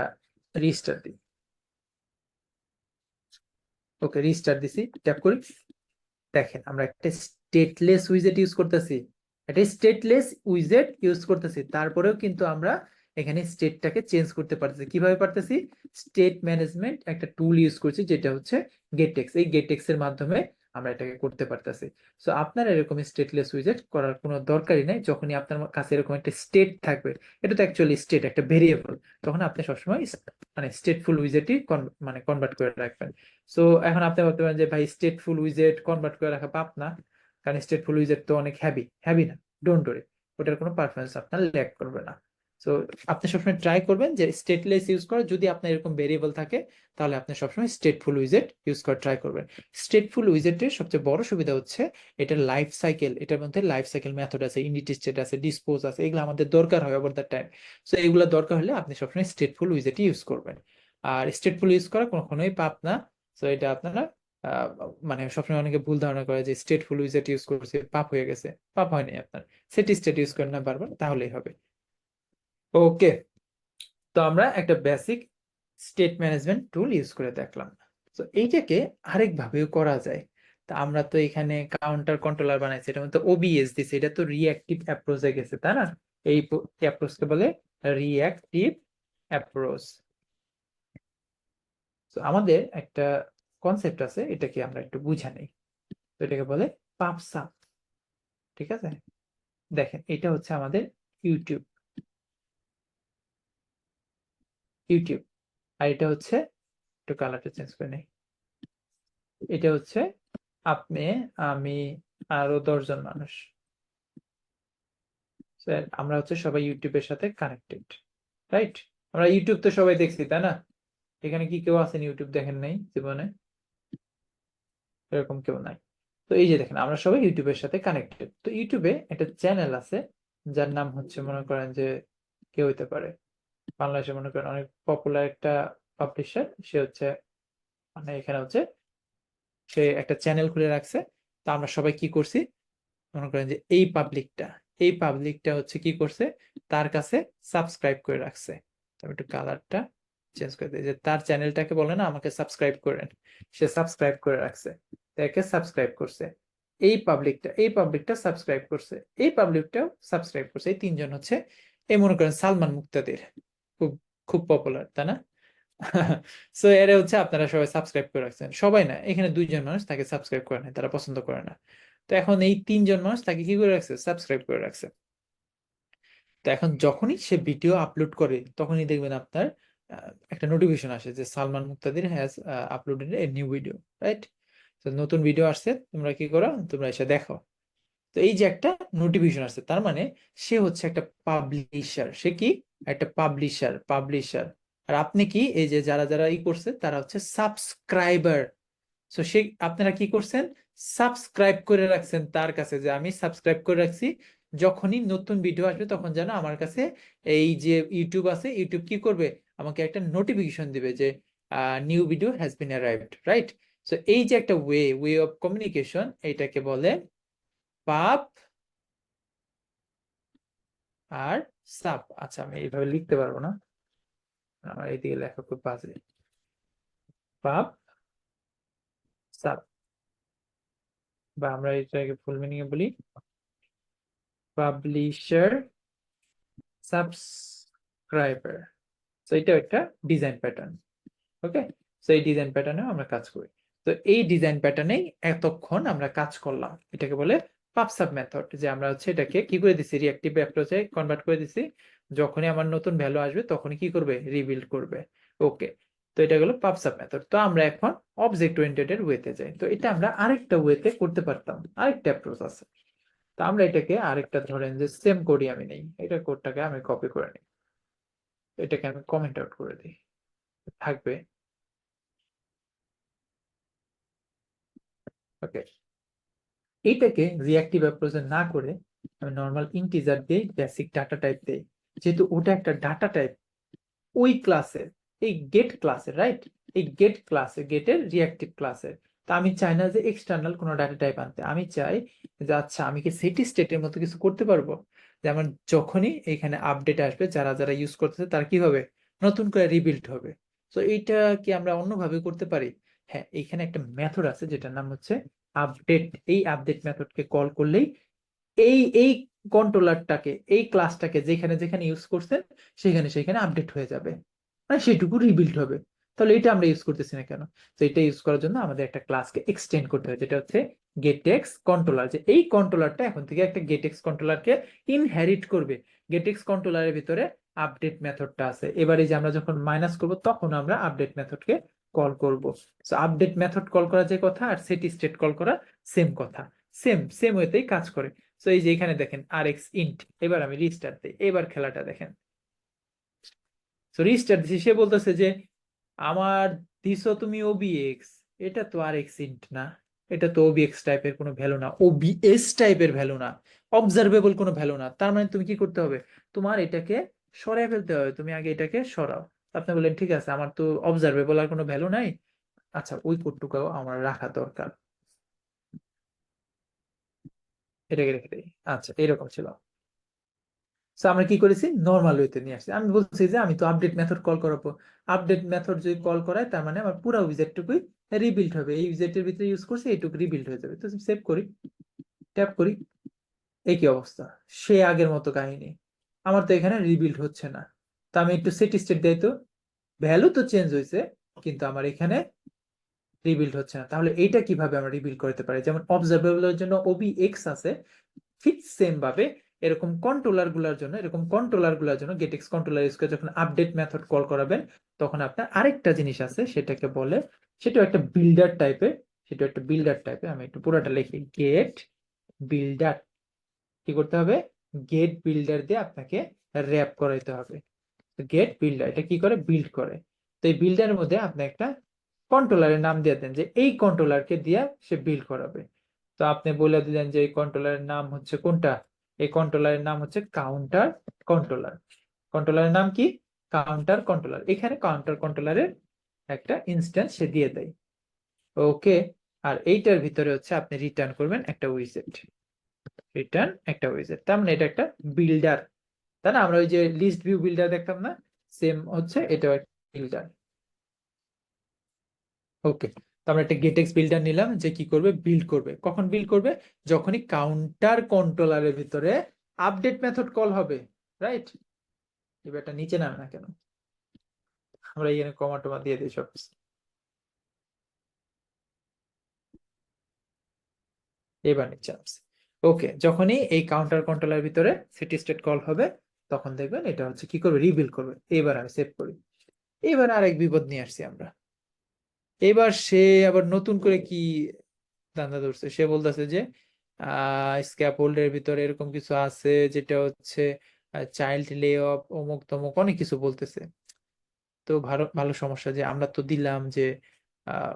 রিস্টার্ট দিই। ওকে, রিস্টার্ট দিছি, ট্যাপ করি। দেখেন আমরা একটা স্টেটলেস উইজেট ইউজ করতেছি, একটা স্টেটলেস উইজেট ইউজ করতেছি, তারপরেও কিন্তু আমরা এখানে স্টেটটাকে চেঞ্জ করতে পারতেছি। কিভাবে পারতেছি? স্টেট ম্যানেজমেন্ট একটা টুল ইউজ করছি, যেটা হচ্ছে গেটেক্স। এই গেটেক্স এর মাধ্যমে আমরা এটাকে করতে পারতেছি। সো আপনার এরকম স্টেটলেস উইজেট করার কোনো দরকারই নাই। যখনই আপনার কাছে এরকম একটা স্টেট থাকবে, এটা তো অ্যাকচুয়ালি স্টেট, একটা ভেরিয়েবল, তখন আপনি সবসময় মানে স্টেটফুল উইজেটই মানে কনভার্ট করে রাখবেন। সো এখন আপনি বলতে পারেন যে ভাই স্টেটফুল উইজেট কনভার্ট করে রাখা পাপ না, কারণ স্টেটফুল উইজেট তো অনেক হ্যাভি না, ডোন্ট ওয়ারি, ওটার কোনো পারফরমেন্স আপনার ল্যাক করবে না। সো আপনি সবসময় ট্রাই করবেন যে স্টেটলেস ইউজ করা। যদি আপনার এরকম ভেরিয়েবল থাকে, তাহলে আপনি সবসময় স্টেটফুল উইজেট ইউজ করা ট্রাই করবেন। স্টেটফুল উইজেটের সবচেয়ে বড় সুবিধা হচ্ছে এটার লাইফ সাইকেল, এটার মধ্যে লাইফ সাইকেল মেথড আছে, ইনিট স্টেট আছে, ডিসপোজ আছে, এগুলো আমাদের দরকার হয় ওভার দ্য টাইম। সো এগুলো দরকার হলে আপনি সবসময় স্টেটফুল উইজেট ইউজ করবেন। আর স্টেটফুল ইউজ করা কখনোই পাপ না। সো এটা আপনারা আহ, মানে সবসময় অনেকে ভুল ধারণা করে যে স্টেটফুল উইজেট ইউজ করছে পাপ হয়ে গেছে। পাপ হয়নি আপনার, সেট স্টেট ইউজ করেন না বারবার, তাহলেই হবে। ওকে, তো আমরা একটা বেসিক স্টেট ম্যানেজমেন্ট টুল ইউজ করে দেখলাম। তো এইটাকে আরেক ভাবেও করা যায়। তা আমরা তো এখানে কাউন্টার কন্ট্রোলার বানাইছি, এটা মধ্যে ওবিএস দিছে, এটা তো রিঅ্যাক্টিভ অ্যাপ্রোচে গেছে, তাই না? এই অ্যাপ্রোচকে বলে রিঅ্যাক্টিভ অ্যাপ্রোচ। তো আমাদের একটা কনসেপ্ট আছে, এটাকে আমরা একটু বুঝে নেই। তো এটাকে বলে পাপ সাপ। ঠিক আছে, দেখেন এটা হচ্ছে আমাদের ইউটিউব, ইউটিউব। আর এটা হচ্ছে, একটু কালারটা চেঞ্জ করে নেই, এটা হচ্ছে আপনি, আমি, আরো 10 জন মানুষ। So, আমরা হচ্ছে সবাই ইউটিউবের সাথে কানেক্টেড, রাইট? আমরা ইউটিউব তো সবাই দেখছি, তাই না? এখানে কি কেউ আছেন ইউটিউব দেখেন নাই জীবনে? এরকম কেউ নাই। তো এই যে দেখেন আমরা সবাই ইউটিউবের সাথে কানেক্টেড। তো ইউটিউবে একটা চ্যানেল আছে, যার নাম হচ্ছে, মনে করেন যে কে হইতে পারে, বাংলাদেশে মনে করেন অনেক পপুলার একটা পাবলিশার, সে হচ্ছে, মানে এখানে হচ্ছে সে একটা চ্যানেল খুলে রাখছে। তো আমরা সবাই কি করছি, মনে করেন যে এই পাবলিকটা হচ্ছে কি করছে, তার কাছে সাবস্ক্রাইব করে রাখছে। তো আমি একটু কালারটা চেঞ্জ করে দিই, যে তার চ্যানেলটাকে বলে না আমাকে সাবস্ক্রাইব করেন, সে সাবস্ক্রাইব করে রাখছে, তাকে সাবস্ক্রাইব করছে। এই পাবলিকটা সাবস্ক্রাইব করছে, এই পাবলিকটাও সাবস্ক্রাইব করছে, এই 3 জন হচ্ছে, এই মনে করেন সালমান মুক্তাদির, খুব খুব পপুলার, তাই না? সো এরা হচ্ছে আপনারা সবাই সাবস্ক্রাইব করে রাখছেন, সবাই না, এখানে 2 জন মানুষ তাকে সাবস্ক্রাইব করে নাই, তারা পছন্দ করে না। তো এখন এই 3 জন মানুষ তাকে কি করে রাখছে, সাবস্ক্রাইব করে রাখছে। তো এখন যখনই সে ভিডিও আপলোড করে, তখনই দেখবেন আপনার একটা নোটিফিকেশন আসে যে Salman Muktadir has uploaded a new video, right? তো নতুন ভিডিও আসছে, তোমরা কি করো, তোমরা এসে দেখো। তো এই যে একটা নোটিফিকেশন আসছে, তার মানে সে হচ্ছে একটা পাবলিশার। সে কি, একটা পাবলিশার। আর আপনি কি, এই যে যারা যারা করছে তারা হচ্ছে সাবস্ক্রাইবার। সো সে, আপনারা কি করছেন, সাবস্ক্রাইব করে রাখছেন তার কাছে, যে আমি সাবস্ক্রাইব করে রাখছি, যখনই নতুন ভিডিও আসবে তখন যেন আমার কাছে এই যে ইউটিউব আছে, ইউটিউব কি করবে, আমাকে একটা নোটিফিকেশন দিবে যে new video has been arrived, right? So এই যে একটা ওয়ে অফ কমিউনিকেশন, এইটাকে বলে পাব আর সাব। আচ্ছা, আমি এইভাবে লিখতে পারবো না, আমার এইদিকে লেখা খুব বাজে। পাব সাব, বা আমরা এটাকে ফুল মিনিং এ বলি পাবলিশার সাবস্ক্রাইবার। তো এটা একটা ডিজাইন প্যাটার্ন। ওকে, তো এই ডিজাইন প্যাটার্নেও আমরা কাজ করি। তো এই ডিজাইন প্যাটার্নেই এতক্ষণ আমরা কাজ করলাম, এটাকে বলে পাবসাব মেথড। যে আমরা হচ্ছে এটাকে কি করে দিছি, রিঅ্যাক্টিভ অ্যাপ্রোচে কনভার্ট করে দিছি, যখনই আমার নতুন ভ্যালু আসবে তখনই কি করবে, রিবিল্ড করবে। ওকে, তো এটা হলো পাবসাব মেথড। তো আমরা এখন অবজেক্ট ওরিয়েন্টেড এর ওয়েতে যাই। তো এটা আমরা আরেকটা ওয়েতে করতে পারতাম, আরেকটা অ্যাপ্রোচ আছে। তো আমরা এটাকে আরেকটা, ধরেন যে সেম কোডই আমি নেই, এটা কোডটাকে আমি কপি করে নিই, এটাকে আমি কমেন্ট আউট করে দিই, থাকবে। ওকে, এইটাকে রিঅ্যাক্টিভ অ্যাপ্রোচে না করে আমি নর্মাল ইন্টিজার দিই, বেসিক ডাটা টাইপ দেই। যেহেতু ওটা একটা ডাটা টাইপ ওই ক্লাসের, এই গেট ক্লাসের, রাইট? এই গেট ক্লাসে, গেটের রিয়াক্টিভ ক্লাসের। তা আমি চাই না যে এক্সটার্নাল কোনো ডাটা টাইপ আনতে, আমি চাই যে আচ্ছা আমি কি সেটি স্টেটের মতো কিছু করতে পারবো, যেমন যখনই এখানে আপডেট আসবে যারা যারা ইউজ করতেছে তার কি হবে, নতুন করে রিবিল্ড হবে। তো এইটা কি আমরা অন্যভাবে করতে পারি? হ্যাঁ, এখানে একটা মেথড আছে যেটার নাম হচ্ছে আপডেট। এই আপডেট মেথডকে কল করলেই এই কন্ট্রোলারটাকে, এই ক্লাসটাকে যেখানে যেখানে ইউজ করছেন সেখানে সেখানে আপডেট হয়ে যাবে, মানে সেটুকু রিবিল্ড হবে। তাহলে এটা আমরা ইউজ করতেছি না কেন? তো এটা ইউজ করার জন্য আমাদের একটা ক্লাসকে এক্সটেন্ড করতে হয়, যেটা হচ্ছে গেটেক্স কন্ট্রোলার। যে এই কন্ট্রোলারটা এখন থেকে একটা গেটেক্স কন্ট্রোলারকে ইনহেরিট করবে। গেটেক্স কন্ট্রোলারের ভিতরে আপডেট মেথডটা আছে, এবারে যে আমরা যখন মাইনাস করব তখন আমরা আপডেট মেথডকে কল করব। সো আপডেট মেথড কল করা যে কথা আর সেট স্টেট কল করা সেম কথা, সেম সেম ওয়েতেই কাজ করে। তো এই যে এখানে দেখেন আর এক্স ইন্ট, এবার আমি রিস্টার্ট দিই, এবার খেলাটা দেখেন। তো রিস্টার্ট দিছি, সে বলতেছে যে আমার দিছো তুমি ওবিএক্স, এটা তো আর এক্স ইন্ট না, এটা তো ওবিএক্স টাইপের কোনো ভ্যালু না, ওবিএস টাইপের ভ্যালু না, অবজারভেবল কোনো ভ্যালু না। তার মানে তুমি কি করতে হবে, তোমার এটাকে সরাই ফেলতে হবে, তুমি আগে এটাকে সরাও। আপনি বললেন ঠিক আছে আমার তো অবজারভেবল আর কোনো ভ্যালু নাই, আচ্ছা ওই কোডটুকুও আমার রাখা দরকার, এটাকে রেখে দিই। আচ্ছা এরকম ছিল। সো আমরা কি করেছি, নর্মাল ওয়েতে নিয়ে আসছি। আমি বলছি যে আমি তো আপডেট মেথড কল করাবো, আপডেট মেথড যদি কল করায় তার মানে আমার পুরো উইজারটুকুই রিবিল্ড হবে, এই উইজারটের ভিতরে ইউজ করছি এইটুকু রিবিল্ড হয়ে যাবে। তো সেভ করি, ট্যাপ করি, এই কি অবস্থা, সে আগের মতো কাহিনী, আমার তো এখানে রিবিল্ড হচ্ছে না। তো আমি একটু সেট স্টেট দেই, তো ভ্যালু তো চেঞ্জ হয়েছে কিন্তু আমার এখানে রিবিল্ড হচ্ছে না। তাহলে এইটা কিভাবে আমরা রিবিল্ড করতে পারি? যেমন অবজারভেবলের জন্য ওবি এক্স আছে, ঠিক সেম ভাবে এরকম কন্ট্রোলার গুলার জন্য গেটেক্স কন্ট্রোলার ইউজ করে যখন আপডেট মেথড কল করাবেন তখন আপনার আরেকটা জিনিস আছে, সেটাকে বলে, সেটাও একটা বিল্ডার টাইপের, আমি একটু পুরোটা লিখি, গেট বিল্ডার। কি করতে হবে, গেট বিল্ডার দিয়ে আপনাকে র্যাপ করাইতে হবে। গেট বিল্ডার এটা কি করে, বিল্ড করে। তো এই বিল্ডারের মধ্যে আপনি একটা কন্ট্রোলারের নাম দিয়ে দেন যে এই কন্ট্রোলারকে দিয়ে সে বিল্ড করাবে। তো আপনি বলে দিলেন যে এই কন্ট্রোলারের নাম হচ্ছে কোনটা, এই কন্ট্রোলারের নাম হচ্ছে কাউন্টার কন্ট্রোলার। কন্ট্রোলারের নাম কি, কাউন্টার কন্ট্রোলার। এখানে কাউন্টার কন্ট্রোলারের একটা ইনস্ট্যান্স সে দিয়ে দেয়, ওকে। আর এইটার ভিতরে হচ্ছে আপনি রিটার্ন করবেন একটা উইজেট, তার মানে এটা একটা বিল্ডার, তাই না? আমরা ওই যে লিস্ট ভিউ বিল্ডার দেখতাম না, সেম হচ্ছে এটাও একটা বিল্ডার, ওকে। তো আমরা একটা গেটেক্স বিল্ডার নিলাম যে কি করবে, বিল্ড করবে। কখন বিল্ড করবে, যখনই কাউন্টার কন্ট্রোলারের ভিতরে আপডেট মেথড কল হবে, রাইট? এবার এটা নিচে নামে না কেন, আমরা এখানে কমা টমা দিয়ে দিই সব। এবার নিচে নামছে, ওকে। যখনই এই কাউন্টার কন্ট্রোলারের ভিতরে সিটি স্টেট কল হবে তখন দেখবেন এটা হচ্ছে কি করবে, রিবিল্ড করবে। এবার আমি সেভ করি, এবার আরেক বিপদ নিয়ে আসছি আমরা। এবার সে আবার নতুন করে কি ধান্দা ধরছে, সে বলতেছে যে স্ক্যাপোল্ডের ভিতরে এরকম কিছু আছে যেটা হচ্ছে চাইল্ড লে অফ অমুক তমুক অনেক কিছু বলতেছে। তো ভালো ভালো সমস্যা যে আমরা তো দিলাম যে আহ,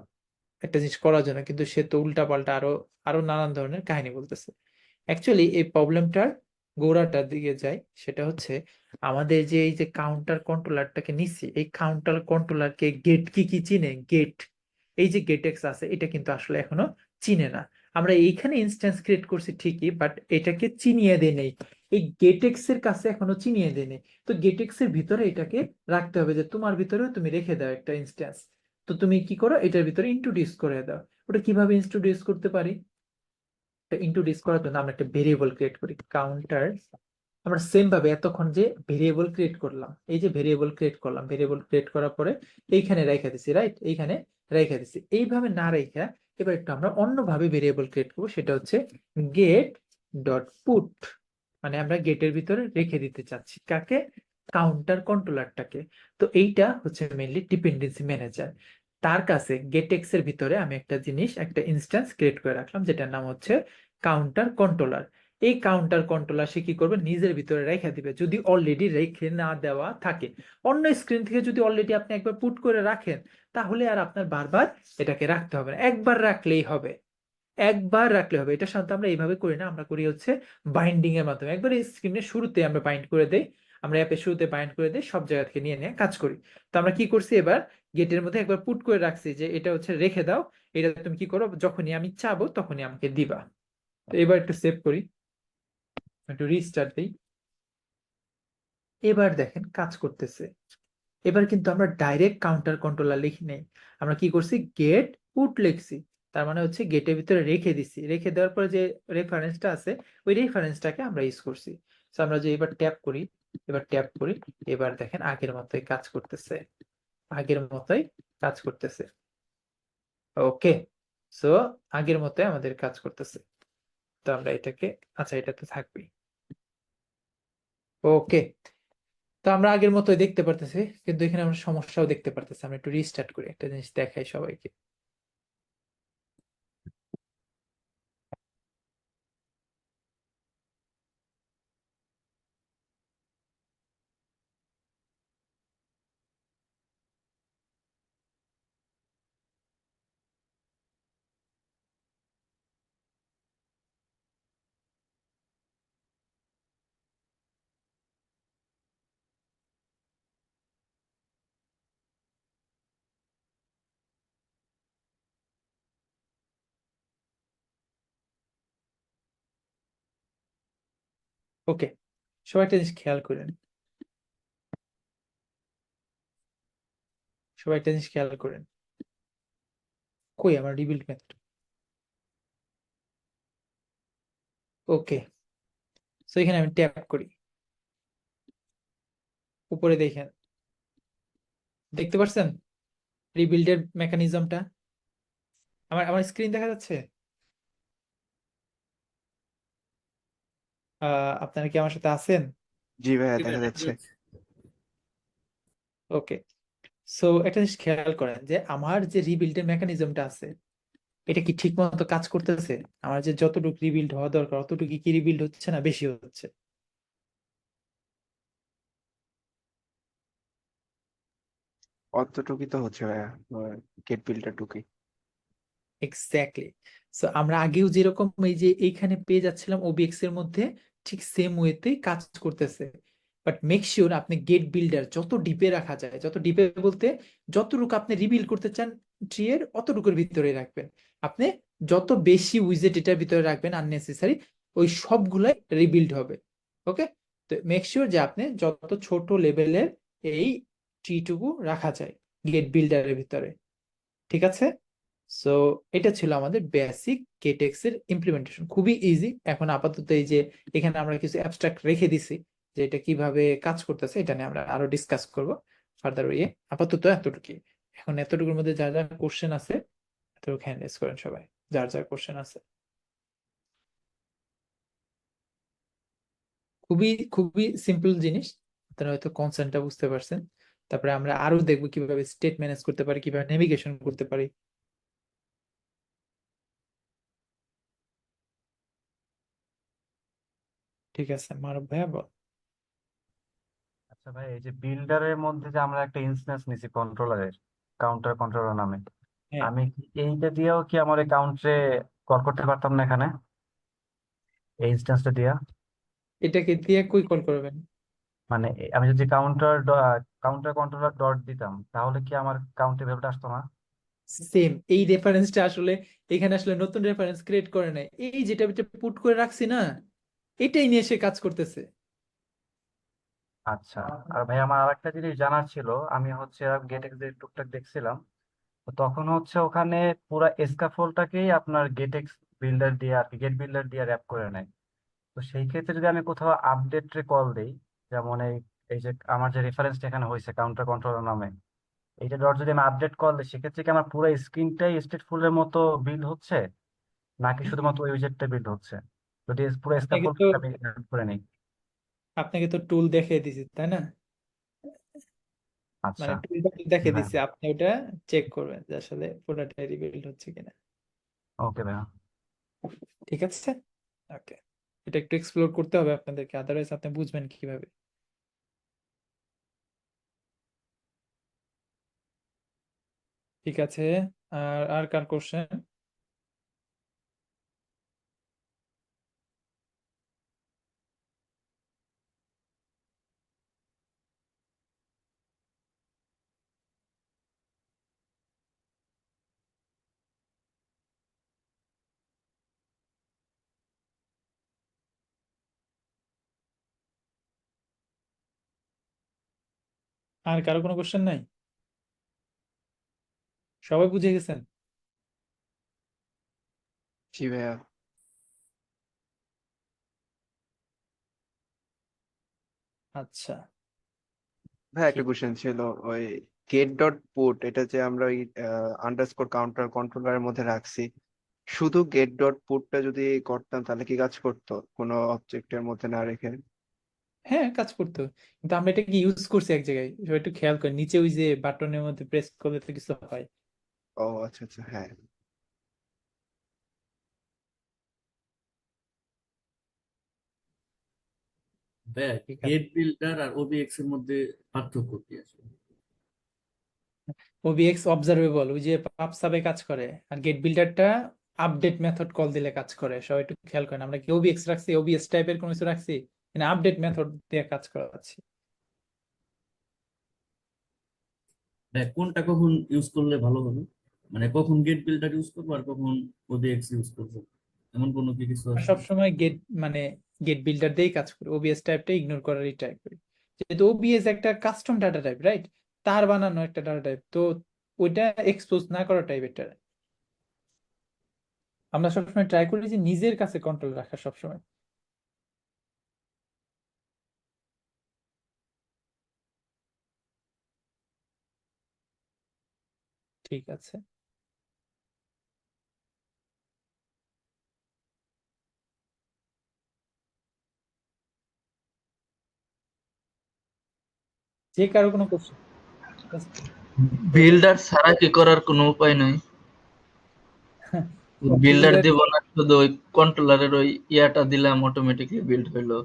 একটা জিনিস করার জন্য, কিন্তু সে তো উল্টা পাল্টা আরো আরো নানান ধরনের কাহিনী বলতেছে। অ্যাকচুয়ালি এই প্রবলেমটার গোড়াটার দিকে যাই, সেটা হচ্ছে আমাদের যে এই যে কাউন্টার কন্ট্রোলারটাকে নিচ্ছি, এই কাউন্টার কন্ট্রোলারকে গেট কি কি চিনে, গেট, এই যে গেটেক্স আছে এটা কিন্তু আসলে এখনো চিনে না। আমরা এইখানে ইনস্ট্যান্স ক্রিয়েট করছি ঠিকই, বাট এটাকে চিনিয়ে দেয় নেই, এই গেটেক্স এর কাছে এখনো চিনিয়ে দেয় নেই। তো গেটেক্স এর ভিতরে এটাকে রাখতে হবে, যে তোমার ভিতরেও তুমি রেখে দাও একটা ইনস্ট্যান্স। তো তুমি কি করো, এটার ভিতরে ইন্ট্রোডিউস করে দাও। ওটা কিভাবে ইন্ট্রোডিউস করতে পারি, ইন্ট্রোডিউস করার জন্য আমরা একটা ভেরিয়েবল ক্রিয়েট করি, কাউন্টার। আমরা সেম ভাবে এতক্ষণ যে ভেরিয়েবল ক্রিয়েট করলাম, এই যে ভেরিয়েবল ক্রিয়েট করলাম, ভেরিয়েবল ক্রিয়েট করার পরে এইখানে রেখে দিছি, রাইট? এইখানে রেখে দিছি। এইভাবে না রেখে এবার একটু আমরা অন্যভাবে ভেরিয়েবল ক্রিয়েট করবো, সেটা হচ্ছে গেট ডট পুট। মানে আমরা গেটের ভিতরে রেখে দিতে চাচ্ছি কাকে, কাউন্টার কন্ট্রোলারটাকে। তো এইটা হচ্ছে মেইনলি ডিপেন্ডেন্সি ম্যানেজার। তার কাছে গেটেক্স এর ভিতরে আমি একটা জিনিস, একটা ইনস্ট্যান্স ক্রিয়েট করে রাখলাম যেটার নাম হচ্ছে কাউন্টার কন্ট্রোলার। এই কাউন্টার কন্ট্রোলার সে কি করবে, নিজের ভিতরে রেখে দিবে যদি অলরেডি রেখে না দেওয়া থাকে। অন্য স্ক্রিন থেকে যদি অলরেডি আপনি একবার পুট করে রাখেন তাহলে আর আপনার বারবার এটাকে রাখতে হবে না, একবার রাখলেই হবে, একবার রাখলে হবে। এটা সাধারণত আমরা এইভাবে করি না, আমরা করি হচ্ছে বাইন্ডিং এর মাধ্যমে। একবার এই স্ক্রিনের শুরুতে আমরা বাইন্ড করে দেই, আমরা অ্যাপের শুরুতে বাইন্ড করে দিয়ে সব জায়গা থেকে নিয়ে নিয়ে কাজ করি। তো আমরা কি করছি, এবার গেটের মধ্যে একবার পুট করে রাখছি যে এটা হচ্ছে রেখে দাও, এটা তুমি কি করো, যখনই আমি চাবো তখনই আমাকে দিবা। তো এবার একটু সেভ করি, একটু রিস্টার্ট দিই। এবার দেখেন কাজ করতেছে। এবার কিন্তু আমরা ডাইরেক্ট কাউন্টার কন্ট্রোলার লিখি নেই, আমরা কি করছি, গেট পুট লিখছি। তার মানে হচ্ছে গেটের ভিতরে রেখে দিছি, রেখে দেওয়ার পরে যে রেফারেন্সটা আছে ওই রেফারেন্সটাকে আমরা ইউজ করছি। তো আমরা যে এবার ট্যাপ করি, এবার ট্যাপ করি, এবার দেখেন আগের মতোই কাজ করতেছে, আগের মতোই কাজ করতেছে। ওকে, সো আগের মতোই আমাদের কাজ করতেছে। তো আমরা এটাকে, আচ্ছা এটা তো থাকবেই। ওকে, তো আমরা আগের মতোই দেখতে পারতেছি, কিন্তু এখানে আমরা সমস্যাও দেখতে পারতেছি। আমরা একটু রিস্টার্ট করি, একটা জিনিস দেখাই সবাইকে। ওকে, সবাই একটা জিনিস খেয়াল করেন, সবাই একটা জিনিস খেয়াল করেন, কই আমার রিবিল্ড মেথড। ওকে, সো এখানে আমি ট্যাপ করি, উপরে দেখেন, দেখতে পাচ্ছেন রিবিল্ডের মেকানিজমটা। আমার আমার স্ক্রিন দেখা যাচ্ছে? আপনারা কি আমার সাথে আছেন? জি ভাইয়া, দেখা যাচ্ছে। ওকে, সো একটা জিনিস খেয়াল করেন যে আমার যে রিবিল্ডের মেকানিজমটা আছে এটা কি ঠিক মতো কাজ করতেছে? আমার যে যতটুকু রিবিল্ড হওয়া দরকার অতটুকু কি রিবিল্ড হচ্ছে না বেশি হচ্ছে? অতটুকুই তো হচ্ছে ভাইয়া, গেট বিল্ডার টুকুই। এক্স্যাক্টলি। সো আমরা আগেও যেরকম এই যে এইখানে পেয়ে যাচ্ছিলাম ওবিএক্স এর মধ্যে, ঠিক সেম ওয়েতে কাজ করতেছে। বাট মেক শিওর আপনি গেট বিল্ডার যত ডিপে রাখা যায়, যত ডিপে বলতে যতটুকু আপনি রিবিল্ড করতে চান ট্রি এর অতটুকুর ভিতরে রাখবেন। আপনি যত বেশি উইজেট এটার ভিতরে রাখবেন আননেসেসারি, ওই সবগুলাই রিবিল্ড হবে। ওকে, তো মেক শিওর যে আপনি যত ছোট লেভেলের এই ট্রিটুকু রাখা যায় গেট বিল্ডারের ভিতরে। ঠিক আছে, সো এটা ছিল আমাদের বেসিক কেটেক্স এর ইমপ্লিমেন্টেশন, খুবই ইজি। এখন আপাতত এই যে এখানে আমরা কিছু অ্যাবস্ট্রাক্ট রেখে দিছি যে এটা কিভাবে কাজ করতেছে, এটা নিয়ে আমরা আরো ডিসকাস করব ফার্দার ওয়ে। আপাতত এতটুকুই। এখন এতটুকুর মধ্যে যার যার কোশ্চেন আছে এতটুকু হ্যান্ড রেজ করেন সবাই, যার যার কোশ্চেন আছে। খুবই খুবই সিম্পল জিনিস, আপনারা হয়তো কনসেপ্টটা বুঝতে পারছেন। তারপরে আমরা আরো দেখবো কিভাবে স্টেট ম্যানেজ করতে পারি, কিভাবে নেভিগেশন করতে পারি। ঠিক আছে মারুফ ভাইয়া, বল। আচ্ছা ভাই, এই যে বিল্ডারের মধ্যে যে আমরা একটা ইনস্ট্যান্স নিছি কন্ট্রোলারের, কাউন্টার কন্ট্রোলার নামে, হ্যাঁ, আমি কি এইটা দিয়েও কি আমার এই কাউন্টারে কল করতে পারতাম না এখানে, এই ইনস্ট্যান্সটা দিয়া? এটাকে দিয়ে কই কল করবেন? মানে আমি যদি কাউন্টার কন্ট্রোলার ডট দিতাম তাহলে কি আমার কাউন্টে ভ্যালুটা আসতো না? সেম এই রেফারেন্সটা আসলে এখানে আসলে নতুন রেফারেন্স ক্রিয়েট করে নাই, এই যেটা পুট করে রাখছি না, এটাই নিয়ে সে কাজ করতেছে। আচ্ছা। আর ভাই আমার আরেকটা জিনিস জানার ছিল, আমি হচ্ছে গেট এক্স এর টুকটাক দেখছিলাম, তো তখন হচ্ছে ওখানে পুরা স্ক্যাফোল্ডটাকেই আপনার গেট এক্স বিল্ডার দিয়ে আর কি, গেট বিল্ডার দিয়ে র্যাপ করে নেয়। তো সেই ক্ষেত্রে যদি আমি কোথাও আপডেটে কল দিই, যেমন এই এই যে আমার যে রেফারেন্সটা এখানে হয়েছে কাউন্টার কন্ট্রোলার নামে, এইটা ডট যদি আমি আপডেট কল দিই, সেক্ষেত্রে কি আমার পুরো স্ক্রিনটাই স্টেটফুলের মতো বিল্ড হচ্ছে, নাকি শুধুমাত্র ওই উইজেটটা বিল্ড হচ্ছে যদি পুরো আপনাকে তো স্ক্যাফোল্ডটা আমি add করে নিই? আপনাকে তো টুল দেখিয়ে দিছি তাই না? আচ্ছা। মানে টুল জি দেখিয়ে ভাই। দিছি, আপনি ওটা চেক করবেন যে আসলে পুরোটা রিবিল্ড হচ্ছে কিনা। ওকে ভাইয়া। ঠিক আছে, ওকে, এটা একটু এক্সপ্লোর করতে হবে আপনাদেরকে, আদারওয়াইজ আপনি বুঝবেন কিভাবে। ঠিক আছে, আর আর কার কোশ্চেন? আর কারো কোনো কোশ্চেন নাই? সবাই বুঝে গেছেন? জি ভাইয়া। আচ্ছা, ভাইয়া একটা ঠিক। কোশ্চেন ছিল, ওই গেট ডট পুট, এটা যে আমরা ওই আন্ডারস্কোর কাউন্টার কন্ট্রোলারের মধ্যে রাখছি, শুধু গেট ডট পুটটা যদি করতাম তাহলে কি কাজ করতো কোনো অবজেক্টের মধ্যে না রেখে? হ্যাঁ, কাজ করতো, কিন্তু আমরা এটা কি ইউজ করছি এক জায়গায়, সবাই একটু খেয়াল করেন নিচে ওই যে বাটনের মধ্যে প্রেস করলে তো কিছু হয়। ও আচ্ছা আচ্ছা, হ্যাঁ। ভাইয়া ঠিক আছে, গেট বিল্ডার আর ওবিএক্স এর মধ্যে পার্থক্য কি আসলে? ওবিএক্স অবজারভেবল ওই যে পাব সাবে কাজ করে, আর গেট বিল্ডারটা আপডেট মেথড কল দিলে কাজ করে। সবাই একটু খেয়াল করেন, আমরা কি ওবিএক্স রাখছি, ওবিএস টাইপের কোনো কিছু রাখছি, মানে আপডেট মেথড দিয়ে কাজ করাচ্ছি। ভাইয়া কোনটা কখন ইউজ করলে ভালো হবে, মানে কখন গেট বিল্ডার ইউজ করবো আর কখন ওবিএক্স ইউজ করবো, এমন কোনো কি কিছু আছে? সবসময় গেট মানে গেট বিল্ডার দিয়েই কাজ করি, ওবিএস টাইপটা ইগনোর করারই ট্রাই করি, যেহেতু ওবিএস একটা কাস্টম ডাটা টাইপ, রাইট? তার বানানো একটা ডাটা টাইপ, তো ওইটা এক্সপোজ না করা টাইপ এটা। আমরা সবসময় ট্রাই করি যে নিজের কাছে কন্ট্রোল রাখা সবসময়। ঠিক আছে, যে কারো কোনো কোশ্চেন? বিল্ডার ছাড়া কি করার কোনো উপায় নাই? বিল্ডার বিল্ডার দিব না, শুধু ওই কন্ট্রোলারের ওই ইয়াটা দিলাম অটোমেটিকলি বিল্ড হইলো?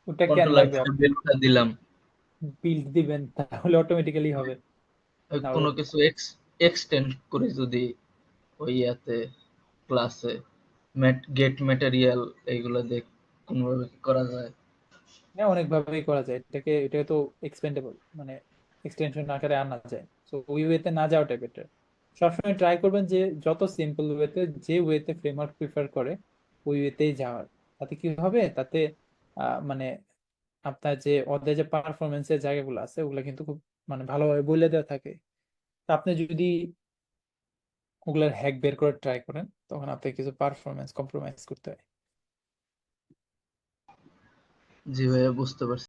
ওটা কেন কন্ট্রোলার লাগবে? থেকে বিল্ডটা দিলাম, বিল্ড দিবেন তাহলে অটোমেটিক্যালি হবে। ওই না, কোনো কিছু এক্সটেন্ড করে যদি ওই ইয়াতে ক্লাসে গেট ম্যাটেরিয়াল এইগুলো দিয়ে কোনোভাবে কি করা যায়? হ্যাঁ, অনেক ভাবেই করা যায় এটাকে, এটা তো এক্সপেন্ডেবল, মানে এক্সটেনশন আকারে আনা যায়। তো ওই ওয়েতে না যাওয়াটাই বেটার। সবসময় ট্রাই করবেন যে যত সিম্পল ওয়েতে, যে ওয়েতে ফ্রেমওয়ার্ক প্রিফার করে ওই ওয়েতেই যাওয়ার। তাতে কি হবে, তাতে মানে আপনার যে ওদের যে পারফরমেন্সের জায়গাগুলো আছে ওগুলো কিন্তু খুব মানে ভালোভাবে বলে দেওয়া থাকে। তা আপনি যদি ওগুলার হ্যাক বের করে ট্রাই করেন তখন আপনাকে কিছু পারফরমেন্স কম্প্রোমাইজ করতে হয়। জি ভাইয়া, বুঝতে পারছি।